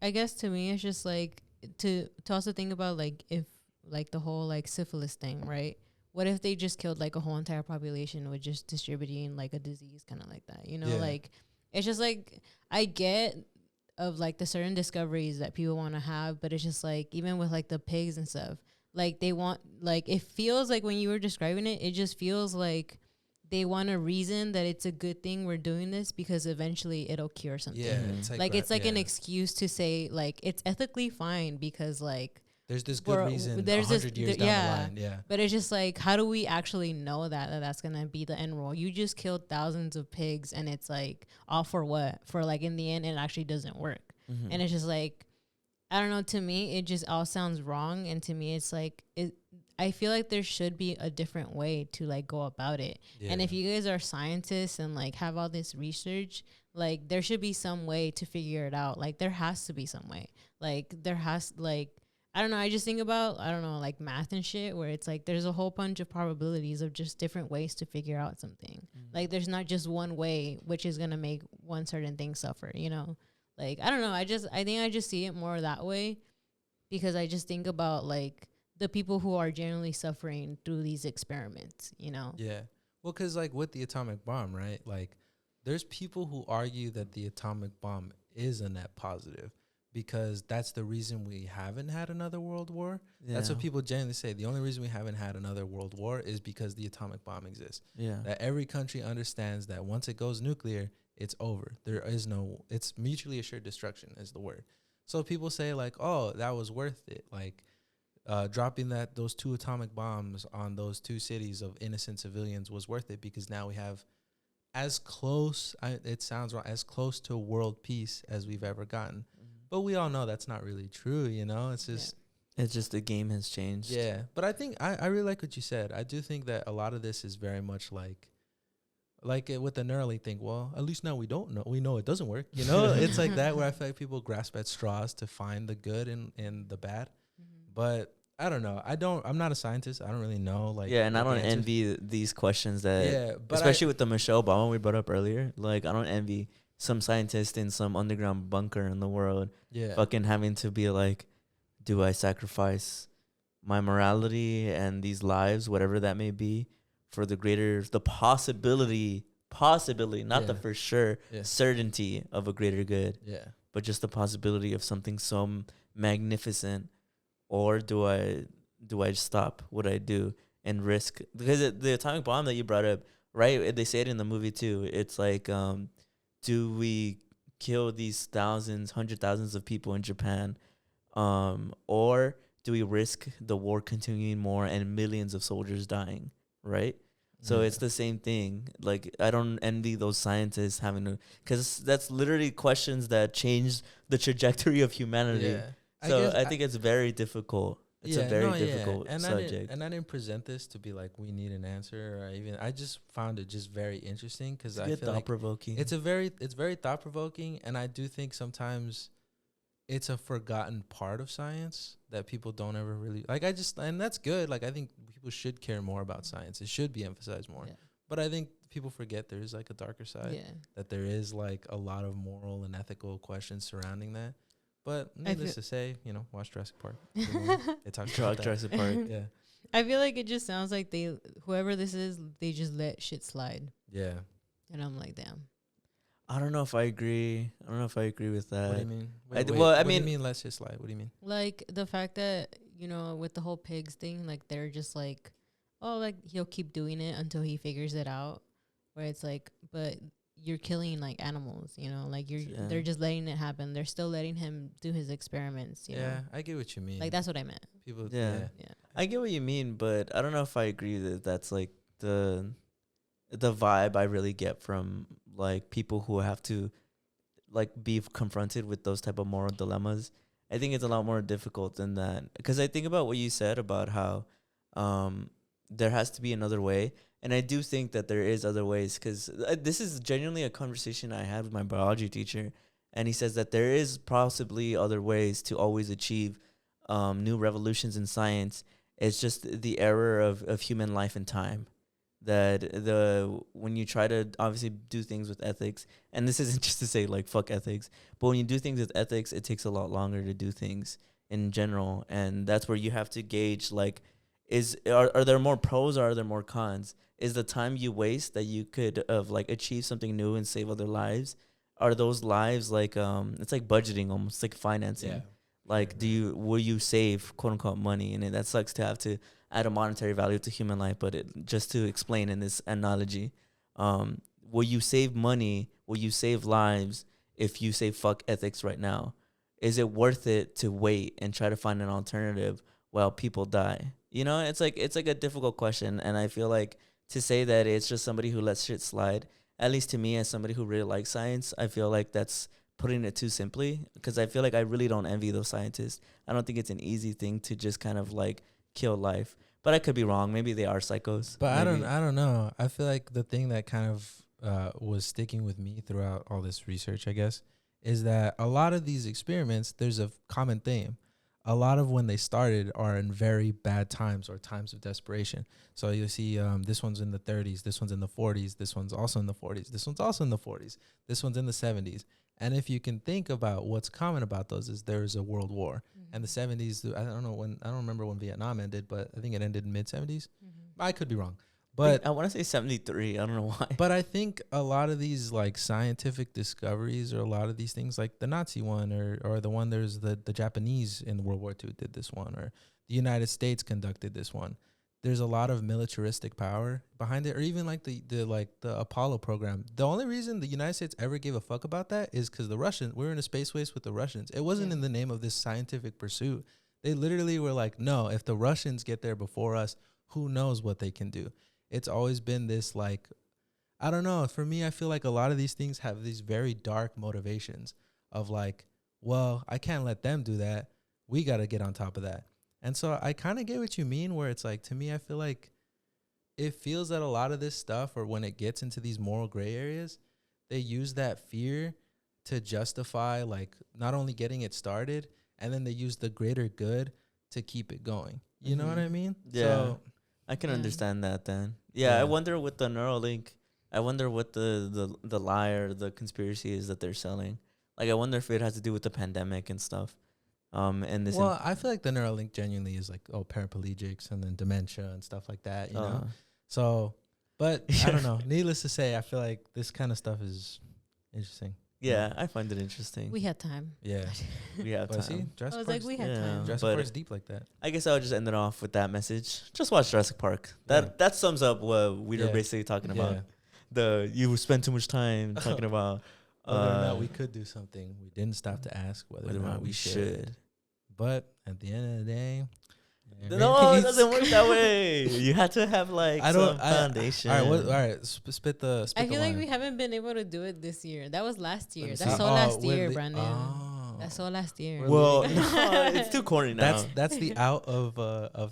I guess to me, it's just like to also think about like if like the whole like syphilis thing, right? What if they just killed like a whole entire population with just distributing like a disease, kind of like that? You know, like it's just like I get of like the certain discoveries that people want to have, but it's just like even with like the pigs and stuff. Like they want, like it feels like when you were describing it, it just feels like they want a reason that it's a good thing we're doing this because eventually it'll cure something. Yeah, it's like an excuse to say like it's ethically fine because like there's this good reason. There's 100 years down the line. Yeah, but it's just like how do we actually know that that's gonna be the end role? You just killed thousands of pigs and it's like all for what? For like in the end it actually doesn't work, and it's just like. I don't know, to me, it just all sounds wrong. And to me, it's like, I feel like there should be a different way to like go about it. Yeah. And if you guys are scientists and like have all this research, like there should be some way to figure it out. Like there has to be some way. Like there has, like, I don't know. I just think about, I don't know, like math and shit where it's like there's a whole bunch of probabilities of just different ways to figure out something. Like there's not just one way which is going to make one certain thing suffer, you know? Like, I don't know. I think I just see it more that way because I just think about, like, the people who are generally suffering through these experiments, you know? Yeah. Well, because, like, with the atomic bomb, right? Like, there's people who argue that the atomic bomb is a net positive because that's the reason we haven't had another world war. Yeah. That's what people generally say. The only reason we haven't had another world war is because the atomic bomb exists. Yeah. That every country understands that once it goes nuclear, it's over. There is no, it's mutually assured destruction is the word. So people say like, oh, that was worth it. Like dropping those 2 atomic bombs on those 2 cities of innocent civilians was worth it because now we have as close, it sounds wrong, as close to world peace as we've ever gotten. But we all know that's not really true, you know? It's just... It's just the game has changed. Yeah. But I think, I really like what you said. I do think that a lot of this is very much like with the Neuralink thing. Well, at least now we don't know. We know it doesn't work, you know? It's like that where I feel like people grasp at straws to find the good and the bad. But I don't know. I'm not a scientist. I don't really know. Like, yeah, and I don't the answers. envy these questions that... Yeah, but especially with the Michelle Obama we brought up earlier. Like, I don't envy some scientist in some underground bunker in the world fucking having to be like, do I sacrifice my morality and these lives, whatever that may be, for the possibility, not the for sure certainty of a greater good, but just the possibility of something so magnificent, or do I stop what I do and risk? Because the atomic bomb that you brought up, right? They say it in the movie too. It's like, do we kill these thousands, 100,000s of people in Japan, or do we risk the war continuing more and millions of soldiers dying, right? So it's the same thing. Like, I don't envy those scientists having to, because that's literally questions that change the trajectory of humanity. Yeah. So I think it's very difficult. It's a very difficult subject. I didn't present this to be like, we need an answer, or even, I just found it just very interesting because I feel like thought-provoking. it's very thought-provoking, and I do think sometimes it's a forgotten part of science that people don't ever really like. And that's good. Like, I think people should care more about science. It should be emphasized more. Yeah. But I think people forget there is like a darker side. Yeah. That there is like a lot of moral and ethical questions surrounding that. But needless to say, you know, watch Jurassic Park. It talks about Jurassic Park. Yeah. I feel like it just sounds like whoever this is, they just let shit slide. Yeah. And I'm like, damn. I don't know if I agree. With that. What do you mean? What do you mean let shit slide? What do you mean? Like the fact that, you know, with the whole pigs thing, like they're just like, oh, like he'll keep doing it until he figures it out. Where it's like, but you're killing like animals, you know, like they're just letting it happen. They're still letting him do his experiments, you know? I get what you mean. Like, that's what I meant. People, I get what you mean, but I don't know if I agree that that's like the vibe I really get from like people who have to like be confronted with those type of moral dilemmas. I think it's a lot more difficult than that, because I think about what you said about how there has to be another way. And I do think that there is other ways, because this is genuinely a conversation I had with my biology teacher. And he says that there is possibly other ways to always achieve new revolutions in science. It's just the error of human life and time. That when you try to obviously do things with ethics, and this isn't just to say like fuck ethics, but when you do things with ethics, it takes a lot longer to do things in general. And that's where you have to gauge like, are there more pros or are there more cons? Is the time you waste that you could have like achieve something new and save other lives, are those lives like it's like budgeting, almost like financing. Yeah. Like, will you save quote unquote money? And that sucks to have to add a monetary value to human life, but just to explain in this analogy, will you save money? Will you save lives if you say fuck ethics right now? Is it worth it to wait and try to find an alternative while people die? You know, it's like a difficult question, and I feel like to say that it's just somebody who lets shit slide, at least to me as somebody who really likes science, I feel like that's putting it too simply, because I feel like I really don't envy those scientists. I don't think it's an easy thing to just kind of like kill life. But I could be wrong. Maybe they are psychos. But I don't know. I feel like the thing that kind of was sticking with me throughout all this research, I guess, is that a lot of these experiments, there's a common theme. A lot of when they started are in very bad times or times of desperation. So you see this one's in the 30s, this one's in the 40s, this one's also in the 40s, this one's also in the 40s, this one's in the 70s. And if you can think about what's common about those is there's a world war. Mm-hmm. And the 70s, I don't remember when Vietnam ended, but I think it ended in mid 70s. Mm-hmm. I could be wrong. But I want to say 73. I don't know why. But I think a lot of these like scientific discoveries, or a lot of these things, like the Nazi one, or the one there's the Japanese in World War II did this one, or the United States conducted this one. There's a lot of militaristic power behind it, or even like the Apollo program. The only reason the United States ever gave a fuck about that is because the Russians, we were in a space race with the Russians. It wasn't in the name of this scientific pursuit. They literally were like, no, if the Russians get there before us, who knows what they can do. It's always been this, like, I don't know. For me, I feel like a lot of these things have these very dark motivations of like, well, I can't let them do that. We got to get on top of that. And so I kind of get what you mean, where it's like, to me, I feel like it feels that a lot of this stuff, or when it gets into these moral gray areas, they use that fear to justify like not only getting it started, and then they use the greater good to keep it going. You know what I mean? Yeah. So, I can understand that then. Yeah, I wonder with the Neuralink, I wonder what the lie or the conspiracy is that they're selling. Like, I wonder if it has to do with the pandemic and stuff. And this. Well, I feel like the Neuralink genuinely is like, paraplegics and then dementia and stuff like that, you know? So, but I don't know. Needless to say, I feel like this kind of stuff is interesting. Yeah, I find it interesting. We had time. Yeah. We have But see, time. Jurassic I was Park's, like, we had time. Jurassic but Park's deep like that. I guess I'll just end it off with that message. Just watch Jurassic Park. That sums up what we were basically talking about. You spend too much time talking about whether or not we could do something. We didn't stop to ask whether or not we should. But at the end of the day, no, it doesn't work that way. You have to have like some foundation. All right, spit the. I feel the like line. we haven't been able to do it this year. That was last year. Let me That's see. all last year, the, Brandon. Oh. That's all last year. Well, no, it's too corny now. That's the out of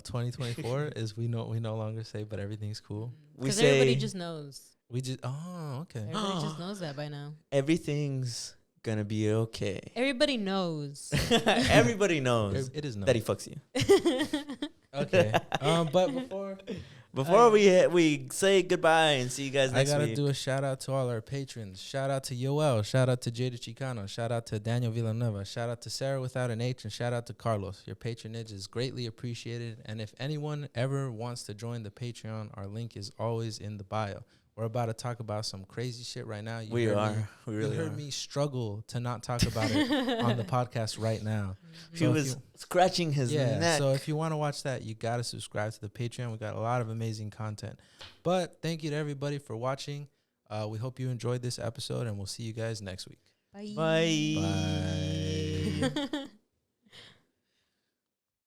2024 is we no longer say, but everything's cool. Because everybody just knows. We just okay. Everybody just knows that by now. Everything's gonna be okay. Everybody knows. Everybody knows It is known that he fucks you. Okay. But before we say goodbye and see you guys next week, I gotta do a shout out to all our patrons. Shout out to Yoel. Shout out to Jada Chicano. Shout out to Daniel Villanueva. Shout out to Sarah without an H, and shout out to Carlos. Your patronage is greatly appreciated. And if anyone ever wants to join the Patreon, our link is always in the bio. We're about to talk about some crazy shit right now. We really heard me struggle to not talk about it on the podcast right now. He was scratching his neck. So if you want to watch that, you got to subscribe to the Patreon. We got a lot of amazing content. But thank you to everybody for watching. We hope you enjoyed this episode, and we'll see you guys next week. Bye. Bye.